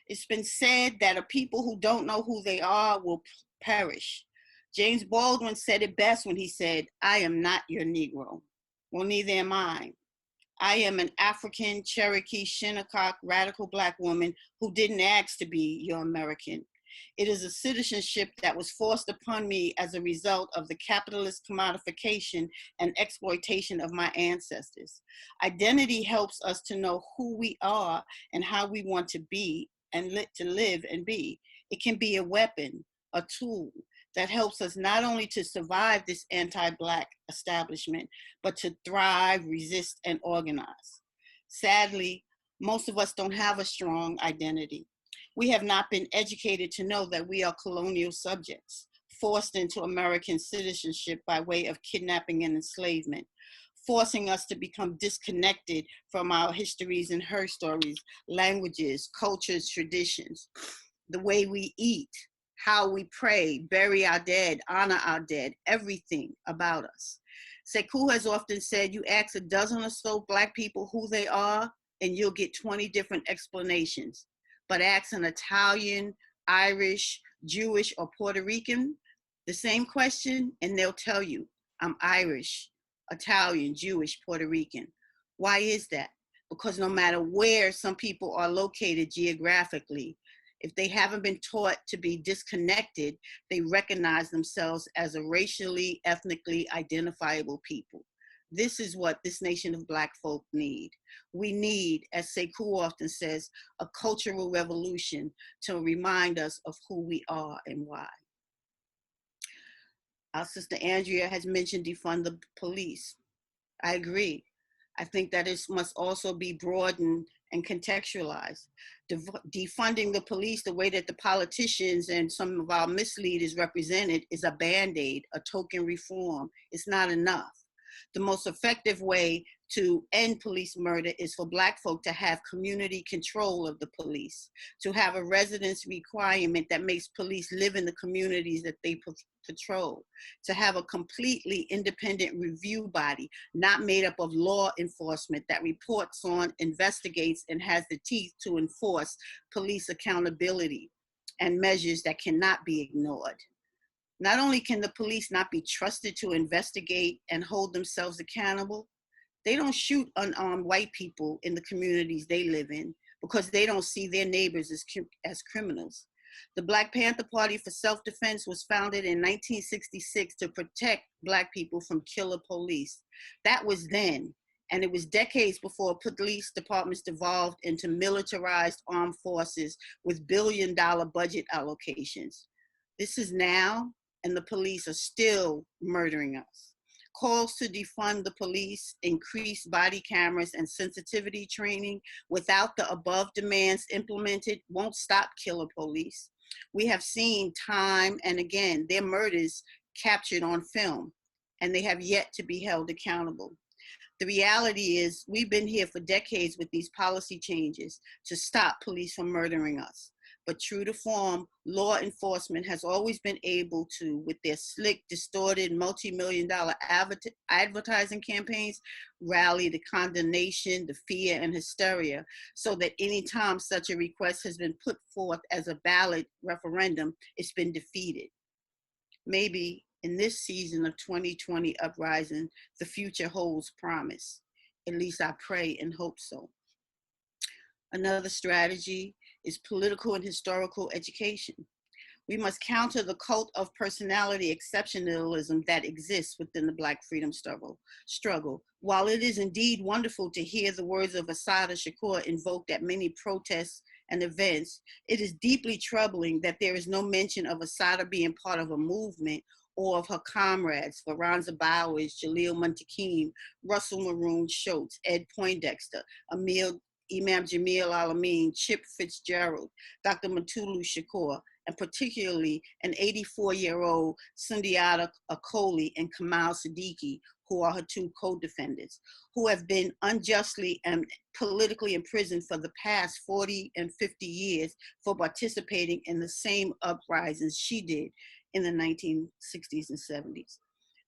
It's been said that a people who don't know who they are will perish. James Baldwin said it best when he said, "I am not your Negro." Well, neither am I. I am an African, Cherokee, Shinnecock, radical Black woman who didn't ask to be your American. It is a citizenship that was forced upon me as a result of the capitalist commodification and exploitation of my ancestors. Identity helps us to know who we are and how we want to be and to live and be. It can be a weapon, a tool that helps us not only to survive this anti-Black establishment, but to thrive, resist, and organize. Sadly, most of us don't have a strong identity. We have not been educated to know that we are colonial subjects, forced into American citizenship by way of kidnapping and enslavement, forcing us to become disconnected from our histories and her stories, languages, cultures, traditions, the way we eat, how we pray, bury our dead, honor our dead, everything about us. Sekou has often said, you ask a dozen or so Black people who they are, and you'll get 20 different explanations. But ask an Italian, Irish, Jewish, or Puerto Rican the same question, and they'll tell you, I'm Irish, Italian, Jewish, Puerto Rican. Why is that? Because no matter where some people are located geographically, if they haven't been taught to be disconnected, they recognize themselves as a racially, ethnically identifiable people. This is what this nation of Black folk need. We need, as Sekou often says, a cultural revolution to remind us of who we are and why. Our sister Andrea has mentioned defund the police. I agree. I think that it must also be broadened and contextualized. Defunding the police the way that the politicians and some of our misleaders represented is a Band-Aid, a token reform. It's not enough. The most effective way to end police murder is for Black folk to have community control of the police, to have a residence requirement that makes police live in the communities that they patrol, to have a completely independent review body, not made up of law enforcement that reports on, investigates, and has the teeth to enforce police accountability and measures that cannot be ignored. Not only can the police not be trusted to investigate and hold themselves accountable, they don't shoot unarmed white people in the communities they live in because they don't see their neighbors as criminals. The Black Panther Party for Self-Defense was founded in 1966 to protect Black people from killer police. That was then, and it was decades before police departments devolved into militarized armed forces with billion-dollar budget allocations. This is now, and the police are still murdering us. Calls to defund the police, increase body cameras and sensitivity training without the above demands implemented won't stop killer police. We have seen time and again their murders captured on film, and they have yet to be held accountable. The reality is we've been here for decades with these policy changes to stop police from murdering us. But true to form, law enforcement has always been able to, with their slick, distorted, multi-million-dollar advertising campaigns, rally the condemnation, the fear, and hysteria, so that anytime such a request has been put forth as a ballot referendum, it's been defeated. Maybe in this season of 2020 Uprising, the future holds promise. At least I pray and hope so. Another strategy is political and historical education. We must counter the cult of personality exceptionalism that exists within the Black freedom struggle. While it is indeed wonderful to hear the words of Assata Shakur invoked at many protests and events, it is deeply troubling that there is no mention of Assata being part of a movement or of her comrades, Veronza Bowers, Jaleel Muntakim, Russell Maroon Schultz, Ed Poindexter, Imam Jamil Alameen, Chip Fitzgerald, Dr. Mutulu Shakur, and particularly an 84-year-old Sundiata Akoli and Kamal Siddiqui, who are her two co-defendants, who have been unjustly and politically imprisoned for the past 40 and 50 years for participating in the same uprisings she did in the 1960s and 70s.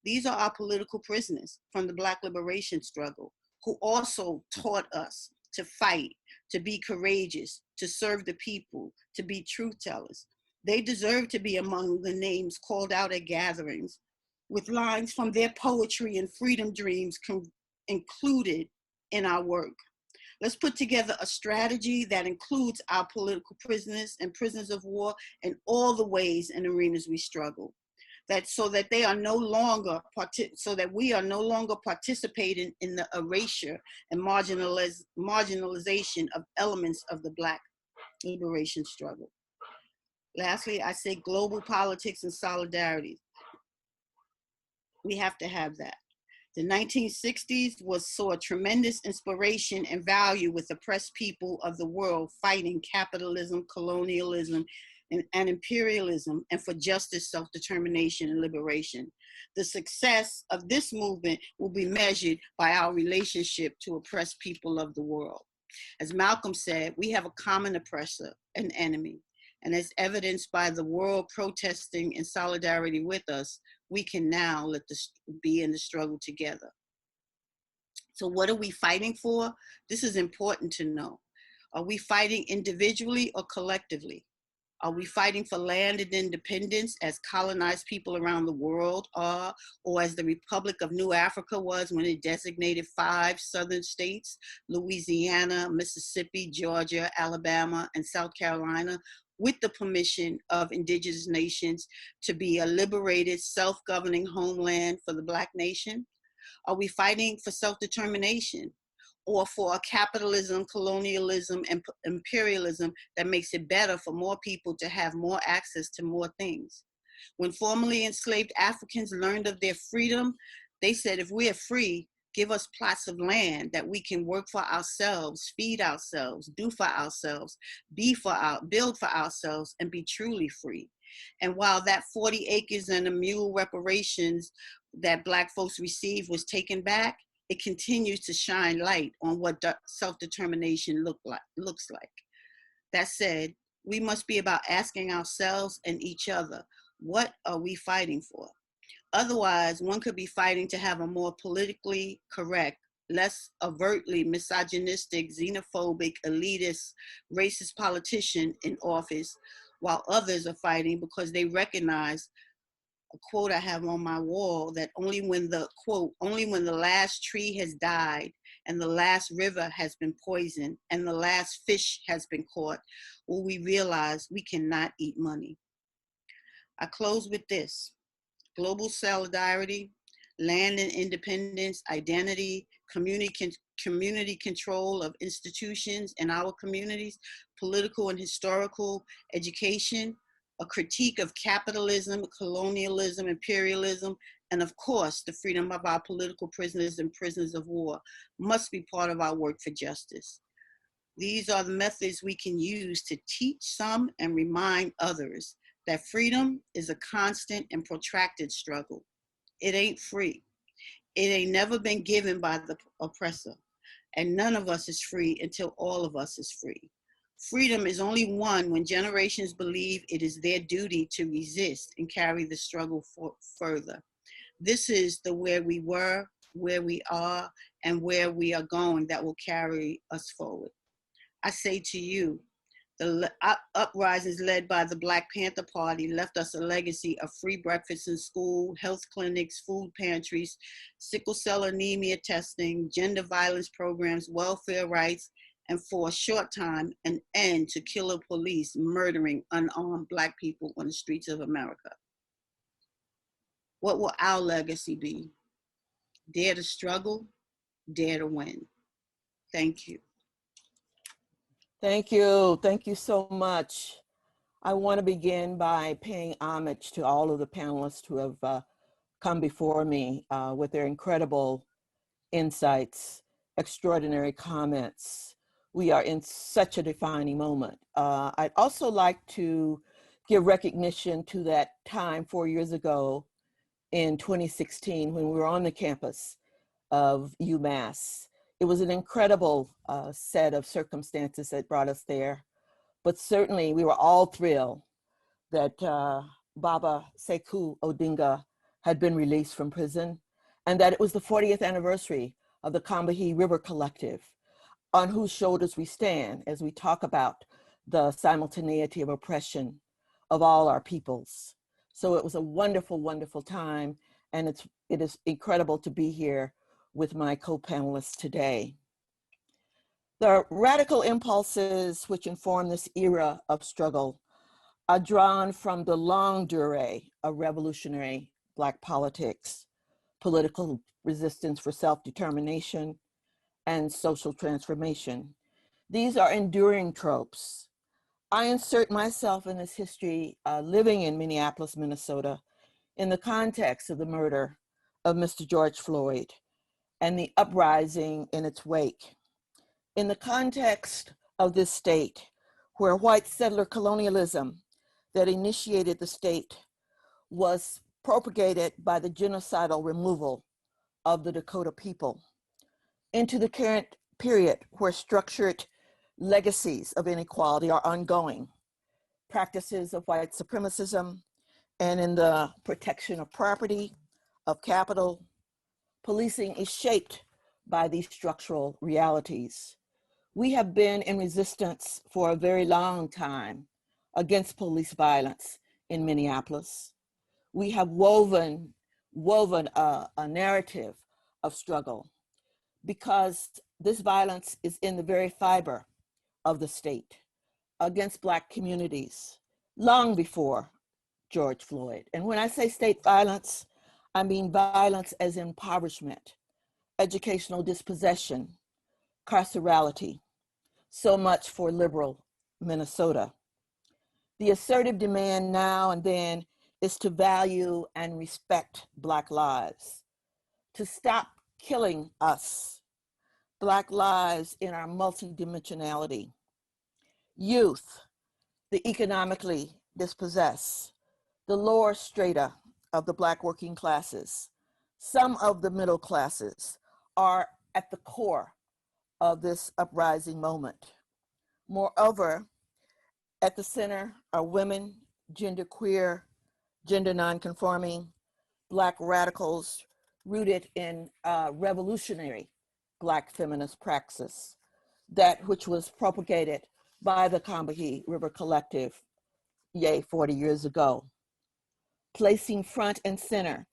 These are our political prisoners from the Black liberation struggle, who also taught us to fight, to be courageous, to serve the people, to be truth tellers. They deserve to be among the names called out at gatherings, with lines from their poetry and freedom dreams included in our work. Let's put together a strategy that includes our political prisoners and prisoners of war in all the ways and arenas we struggle. So that we are no longer participating in the erasure and marginalization of elements of the Black liberation struggle. Lastly, I say global politics and solidarity. We have to have that. The 1960s saw a tremendous inspiration and value with oppressed people of the world fighting capitalism, colonialism, and imperialism, and for justice, self-determination, and liberation. The success of this movement will be measured by our relationship to oppressed people of the world. As Malcolm said, we have a common oppressor, an enemy. And as evidenced by the world protesting in solidarity with us, we can now be in the struggle together. So what are we fighting for? This is important to know. Are we fighting individually or collectively? Are we fighting for land and independence as colonized people around the world are, or as the Republic of New Africa was when it designated 5 southern states, Louisiana, Mississippi, Georgia, Alabama, and South Carolina, with the permission of indigenous nations to be a liberated, self-governing homeland for the Black nation? Are we fighting for self-determination, or for a capitalism, colonialism, and imperialism that makes it better for more people to have more access to more things? When formerly enslaved Africans learned of their freedom, they said, if we are free, give us plots of land that we can work for ourselves, feed ourselves, do for ourselves, build for ourselves, and be truly free. And while that 40 acres and a mule reparations that Black folks received was taken back, it continues to shine light on what self-determination looks like. That said, we must be about asking ourselves and each other, what are we fighting for? Otherwise, one could be fighting to have a more politically correct, less overtly misogynistic, xenophobic, elitist, racist politician in office, while others are fighting because they recognize a quote I have on my wall, that only when the last tree has died and the last river has been poisoned and the last fish has been caught, will we realize we cannot eat money. I close with this: global solidarity, land and independence, identity, community control of institutions in our communities, political and historical education, a critique of capitalism, colonialism, imperialism, and of course, the freedom of our political prisoners and prisoners of war must be part of our work for justice. These are the methods we can use to teach some and remind others that freedom is a constant and protracted struggle. It ain't free. It ain't never been given by the oppressor. And none of us is free until all of us is free. Freedom is only won when generations believe it is their duty to resist and carry the struggle further. This is the where we were, where we are, and where we are going that will carry us forward. I say to you, the uprisings led by the Black Panther Party left us a legacy of free breakfast in school, health clinics, food pantries, sickle cell anemia testing, gender violence programs, welfare rights, and for a short time, an end to killer police murdering unarmed Black people on the streets of America. What will our legacy be? Dare to struggle, dare to win. Thank you. Thank you. Thank you so much. I want to begin by paying homage to all of the panelists who have come before me with their incredible insights, extraordinary comments. We are in such a defining moment. I'd also like to give recognition to that time 4 years ago in 2016 when we were on the campus of UMass. It was an incredible set of circumstances that brought us there, but certainly we were all thrilled that Baba Sekou Odinga had been released from prison, and that it was the 40th anniversary of the Combahee River Collective, on whose shoulders we stand as we talk about the simultaneity of oppression of all our peoples. So it was a wonderful, wonderful time, and it is incredible to be here with my co-panelists today. The radical impulses which inform this era of struggle are drawn from the longue durée of revolutionary Black politics, political resistance for self-determination, and social transformation. These are enduring tropes. I insert myself in this history living in Minneapolis, Minnesota, in the context of the murder of Mr. George Floyd and the uprising in its wake. In the context of this state, where white settler colonialism that initiated the state was propagated by the genocidal removal of the Dakota people, into the current period where structured legacies of inequality are ongoing, practices of white supremacism and in the protection of property, of capital. Policing is shaped by these structural realities. We have been in resistance for a very long time against police violence in Minneapolis. We have woven a narrative of struggle because this violence is in the very fiber of the state against Black communities long before George Floyd. And when I say state violence, I mean violence as impoverishment, educational dispossession, carcerality. So much for liberal Minnesota. The assertive demand now and then is to value and respect Black lives, to stop killing us, Black lives in our multidimensionality. Youth, the economically dispossessed, the lower strata of the Black working classes, some of the middle classes are at the core of this uprising moment. Moreover, at the center are women, genderqueer, gender nonconforming, Black radicals rooted in revolutionary Black feminist praxis, that which was propagated by the Combahee River Collective, 40 years ago, placing front and center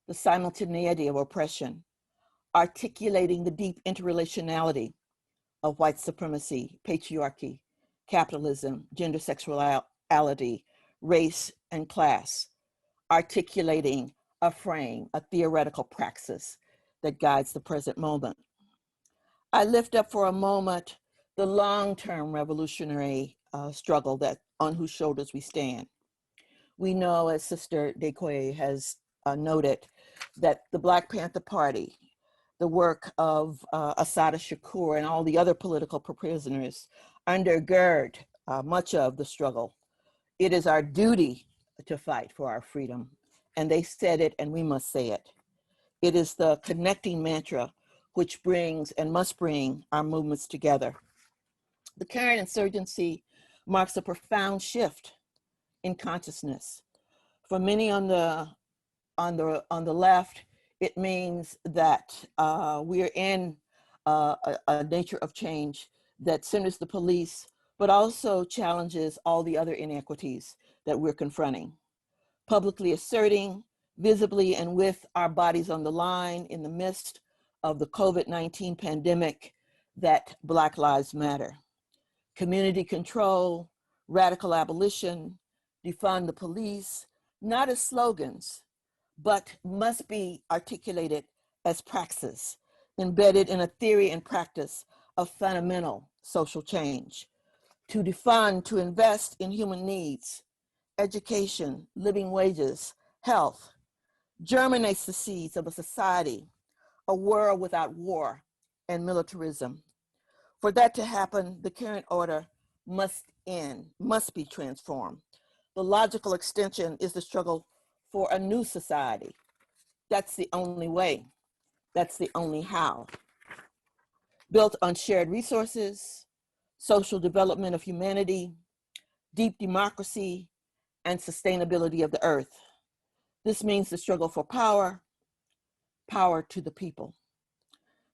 the simultaneity of oppression, articulating the deep interrelationality of white supremacy, patriarchy, capitalism, gender sexuality, race, and class, articulating a frame, a theoretical praxis that guides the present moment. I lift up for a moment the long-term revolutionary struggle that on whose shoulders we stand. We know, as Sister Dequay has noted, that the Black Panther Party, the work of Assata Shakur and all the other political prisoners undergird much of the struggle. It is our duty to fight for our freedom. And they said it, and we must say it. It is the connecting mantra which brings and must bring our movements together. The current insurgency marks a profound shift in consciousness. For many on the left, it means that we are in a nature of change that centers the police, but also challenges all the other inequities that we're confronting. Publicly asserting, visibly and with our bodies on the line in the midst of the COVID-19 pandemic, that Black Lives Matter. Community control, radical abolition, defund the police, not as slogans, but must be articulated as praxis, embedded in a theory and practice of fundamental social change. To defund, to invest in human needs, education, living wages, health, germinates the seeds of a society, a world without war and militarism. For that to happen, the current order must end, must be transformed. The logical extension is the struggle for a new society. That's the only way. That's the only how. Built on shared resources, social development of humanity, deep democracy, and sustainability of the earth. This means the struggle for power, power to the people.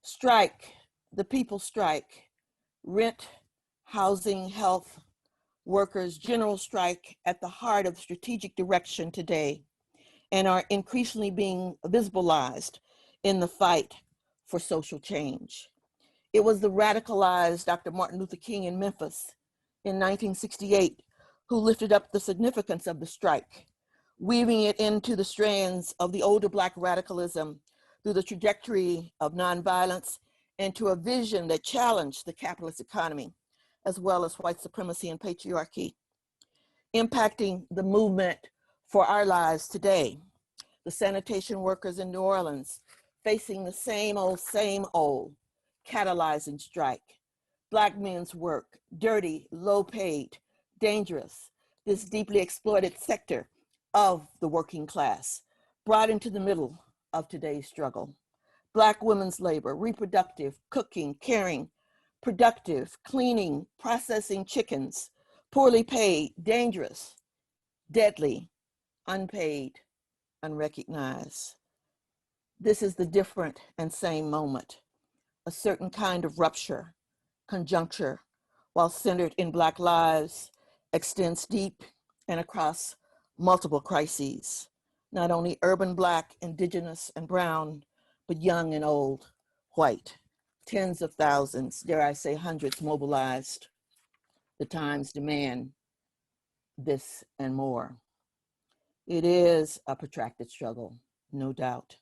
Strike, the people strike. Rent, housing, health, workers, general strike at the heart of strategic direction today, and are increasingly being visibilized in the fight for social change. It was the radicalized Dr. Martin Luther King in Memphis in 1968 who lifted up the significance of the strike, weaving it into the strands of the older Black radicalism through the trajectory of nonviolence and to a vision that challenged the capitalist economy, as well as white supremacy and patriarchy, impacting the movement for our lives today. The sanitation workers in New Orleans facing the same old catalyzing strike. Black men's work, dirty, low paid, dangerous, this deeply exploited sector of the working class, brought into the middle of today's struggle. Black women's labor, reproductive, cooking, caring, productive, cleaning, processing chickens, poorly paid, dangerous, deadly, unpaid, unrecognized. This is the different and same moment, a certain kind of rupture, conjuncture, while centered in Black lives, extends deep and across multiple crises, not only urban Black, indigenous, and brown, but young and old, white. Tens of thousands, dare I say hundreds, mobilized. The times demand this and more. It is a protracted struggle, no doubt.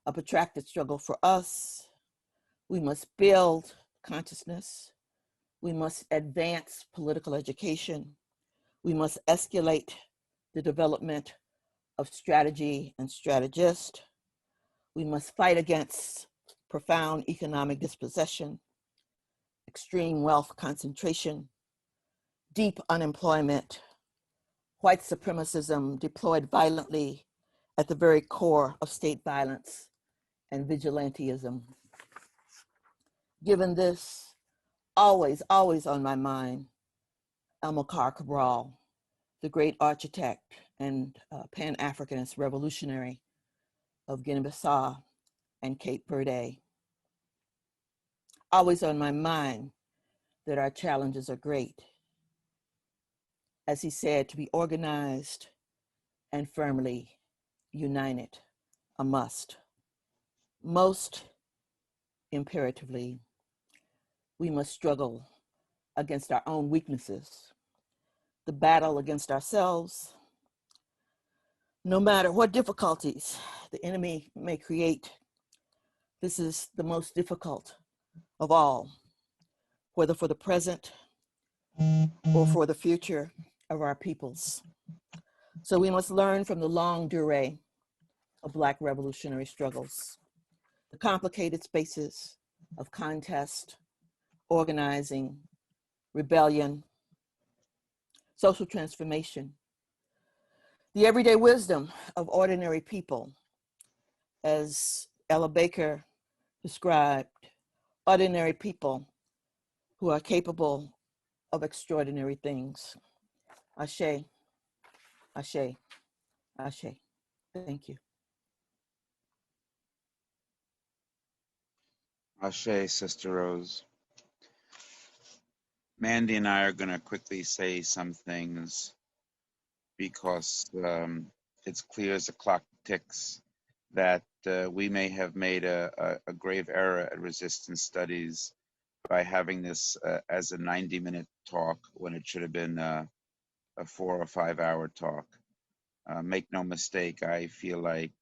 A protracted struggle for us. We must build consciousness. We must advance political education. We must escalate the development of strategy and strategist. We must fight against profound economic dispossession, extreme wealth concentration, deep unemployment, white supremacism deployed violently at the very core of state violence and vigilantism. Given this, always on my mind, Amilcar Cabral, the great architect and Pan-Africanist revolutionary of Guinea-Bissau and Cape Verde. Always on my mind that our challenges are great. As he said, to be organized and firmly united, a must. Most imperatively, we must struggle against our own weaknesses, the battle against ourselves. No matter what difficulties the enemy may create, this is the most difficult of all, whether for the present or for the future of our peoples. So we must learn from the long durée of Black revolutionary struggles, the complicated spaces of contest, organizing, rebellion, social transformation, the everyday wisdom of ordinary people, as Ella Baker described, ordinary people who are capable of extraordinary things. Ashe, ashe, ashe. Thank you. Ashe, Sister Rose. Mandy and I are going to quickly say some things because it's clear as the clock ticks that we may have made a grave error at Resistance Studies by having this as a 90-minute talk when it should have been a 4 or 5 hour talk. Make no mistake, I feel like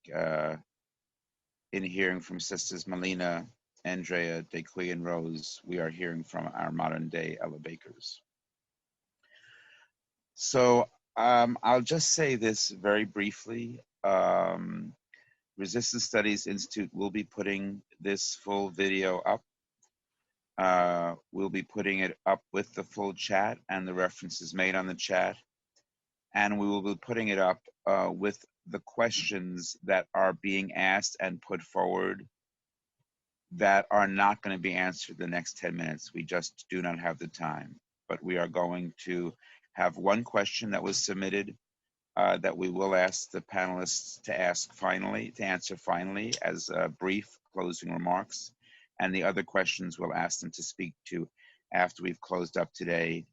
in hearing from Sisters Melina, Andrea, Dequi, and Rose, we are hearing from our modern day Ella Bakers. So I'll just say this very briefly. Resistance Studies Institute will be putting this full video up. We'll be putting it up with the full chat and the references made on the chat. And we will be putting it up with the questions that are being asked and put forward that are not going to be answered the next 10 minutes. We just do not have the time. But we are going to have one question that was submitted that we will ask the panelists to answer finally as brief closing remarks. And the other questions we'll ask them to speak to after we've closed up today,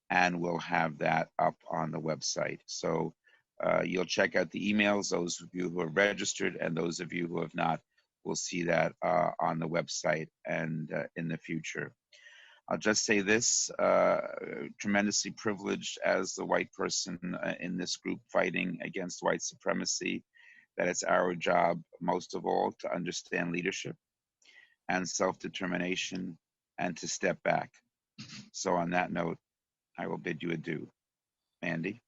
and we'll have that up on the website. So you'll check out the emails, those of you who are registered and those of you who have not, will see that on the website and in the future. I'll just say this, tremendously privileged as the white person in this group fighting against white supremacy, that it's our job most of all to understand leadership and self-determination and to step back. So on that note, I will bid you adieu. Mandy?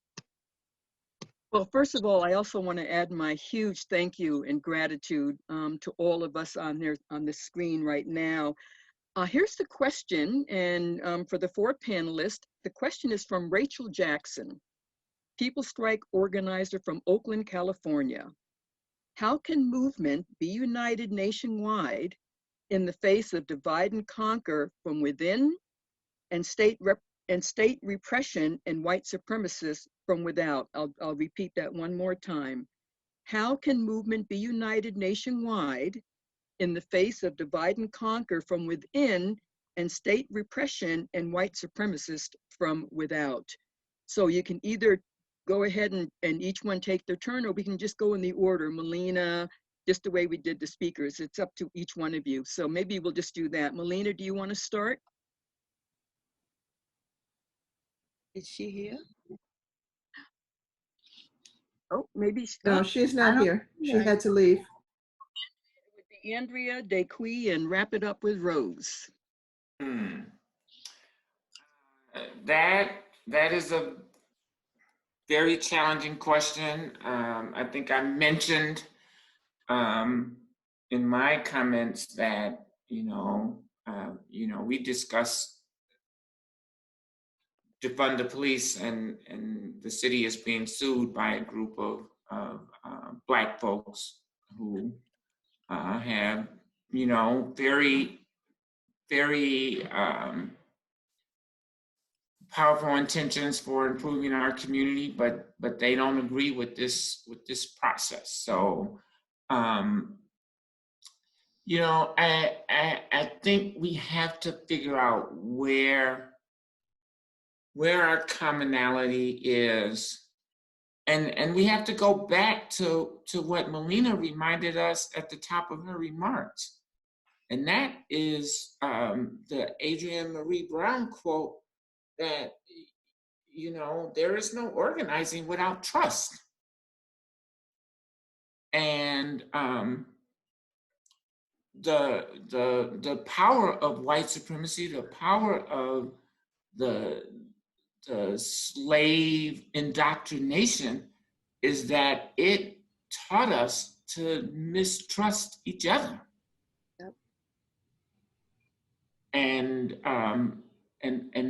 Well, first of all, I also want to add my huge thank you and gratitude to all of us on the screen right now. Here's the question, and for the 4 panelists, the question is from Rachel Jackson, People Strike organizer from Oakland, California. How can movement be united nationwide in the face of divide and conquer from within and state and state repression and white supremacists from without. I'll repeat that one more time. How can movement be united nationwide in the face of divide and conquer from within and state repression and white supremacists from without? So you can either go ahead and each one take their turn, or we can just go in the order. Melina, just the way we did the speakers. It's up to each one of you. So maybe we'll just do that. Melina, do you want to start? Is she here? Oh, maybe. No, she's not here. She had to leave. It would be Andrea, Dequi, and wrap it up with Rose. That is a very challenging question. I think I mentioned in my comments that we discussed defund the police, and the city is being sued by a group of Black folks who have very, very powerful intentions for improving our community, but they don't agree with this process. So I think we have to figure out where our commonality is, and we have to go back to what Melina reminded us at the top of her remarks, and that is the Adrienne Marie Brown quote that there is no organizing without trust. And the power of white supremacy, the power of the slave indoctrination is that it taught us to mistrust each other. Yep. And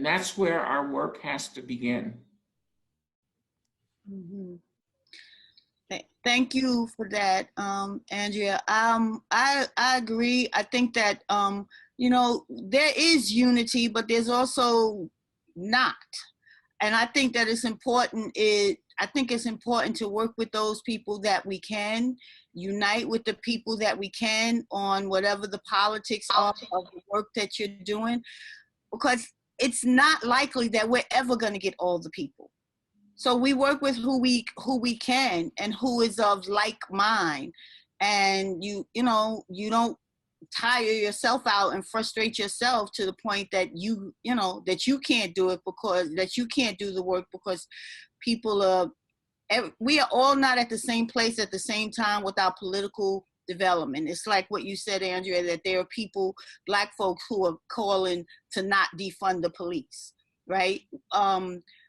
that's where our work has to begin. Mm-hmm. Thank you for that, Andrea. I agree. I think that there is unity, but there's also not. And I think that it's important. I think it's important to work with those people that we can, unite with the people that we can on whatever the politics are of the work that you're doing, because it's not likely that we're ever going to get all the people. So we work with who we can and who is of like mind, and you don't tire yourself out and frustrate yourself to the point that that you can't do it, because that you can't do the work because we are all not at the same place at the same time with our political development. It's like what you said, Andrea, that there are people, Black folks, who are calling to not defund the police, right?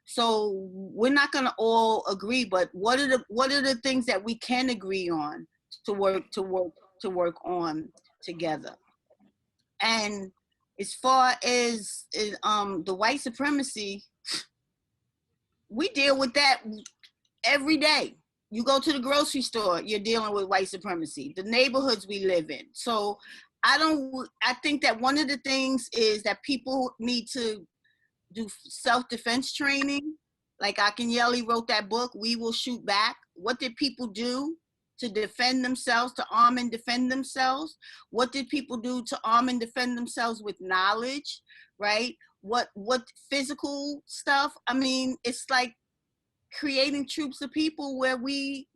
So we're not going to all agree, but what are the things that we can agree on to work on together? And as far as the white supremacy, we deal with that every day. You go to the grocery store, you're dealing with white supremacy, the neighborhoods we live in. So I think that one of the things is that people need to do self-defense training. Like Akinyele wrote that book, We Will Shoot Back. What did people do to defend themselves, to arm and defend themselves? What did people do to arm and defend themselves with knowledge, right? What physical stuff? I mean, it's like creating troops of people where we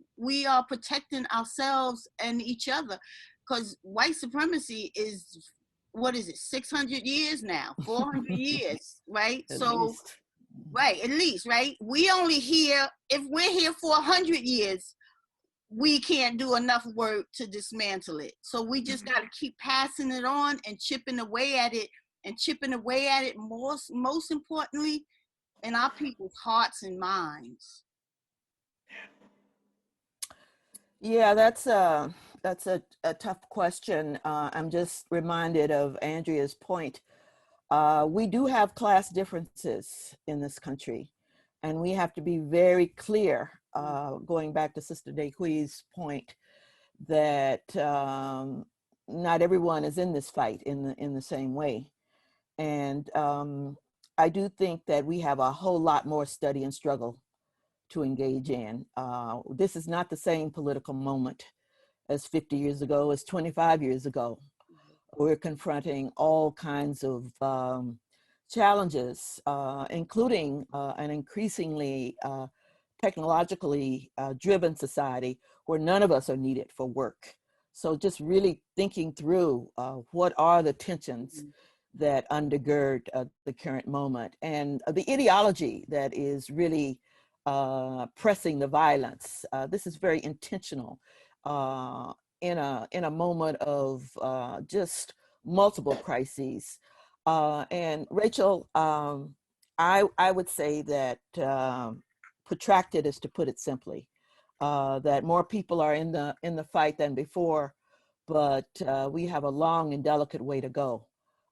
are protecting ourselves and each other. Because white supremacy is, what is it, 600 years now, 400 years, right? Right, at least, right? If we're here for 100 years, we can't do enough work to dismantle it. So we just got to keep passing it on and chipping away at it, most importantly, in our people's hearts and minds. Yeah, that's a tough question. I'm just reminded of Andrea's point. We do have class differences in this country, and we have to be very clear, going back to Sister Dequi's point, that not everyone is in this fight in the same way. And I do think that we have a whole lot more study and struggle to engage in. This is not the same political moment as 50 years ago, as 25 years ago. We're confronting all kinds of challenges, including an increasingly technologically driven society where none of us are needed for work. So just really thinking through what are the tensions that undergird the current moment, and the ideology that is really pressing the violence. This is very intentional in a moment of just multiple crises. And Rachel, I would say that protracted is to put it simply. That more people are in the fight than before, but we have a long and delicate way to go.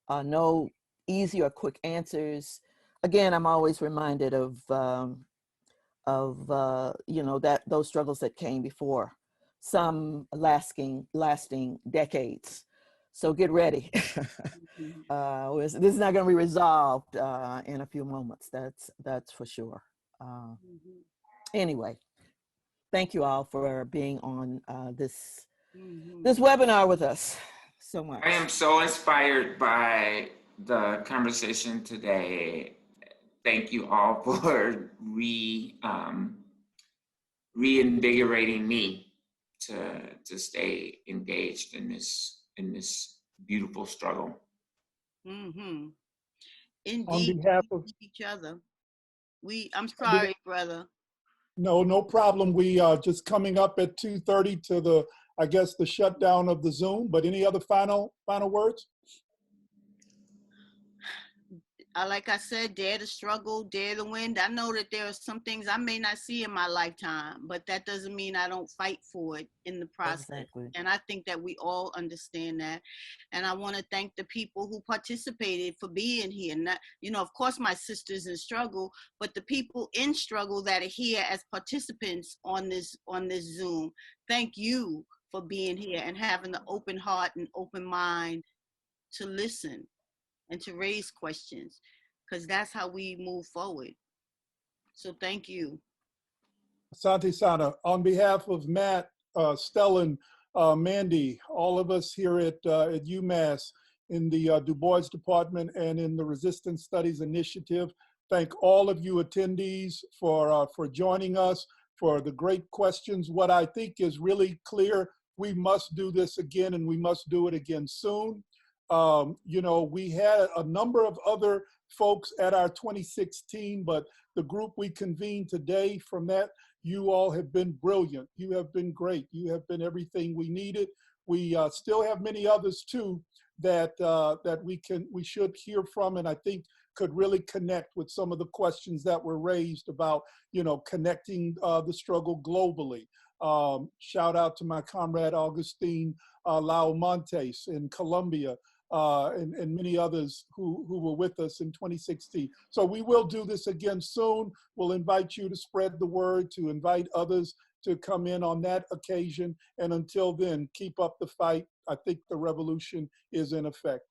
No easy or quick answers. Again, I'm always reminded of you know, that those struggles that came before, some lasting decades. So get ready. This is not going to be resolved in a few moments. That's for sure. Anyway, thank you all for being on this webinar with us so much. I am so inspired by the conversation today. Thank you all for reinvigorating me to stay engaged in this beautiful struggle. Indeed, On behalf of each other. I'm sorry, brother. No problem. We are just coming up at 2:30 to the, I guess, the shutdown of the Zoom. But any other final words? Like I said, dare to struggle, dare to win. I know that there are some things I may not see in my lifetime, but that doesn't mean I don't fight for it in the process. Exactly. And I think that we all understand that. And I want to thank the people who participated for being here. Not, you know, of course, my sisters in struggle, but the people in struggle that are here as participants on this Zoom. Thank you for being here and having the open heart and open mind to listen and to raise questions, because that's how we move forward. So thank you. Asante Sana, on behalf of Matt, Stellan, Mandy, all of us here at UMass in the Du Bois Department and in the Resistance Studies Initiative, thank all of you attendees for joining us, for the great questions. What I think is really clear, we must do this again, and we must do it again soon. You know, we had a number of other folks at our 2016, but the group we convened today, from that, you all have been brilliant. You have been great. You have been everything we needed. We still have many others too that we should hear from, and I think could really connect with some of the questions that were raised about, you know, connecting the struggle globally. Shout out to my comrade Augustine Lao-Montes in Colombia, and many others who were with us in 2016. So we will do this again soon. We'll invite you to spread the word, to invite others to come in on that occasion. And until then, keep up the fight. I think the revolution is in effect.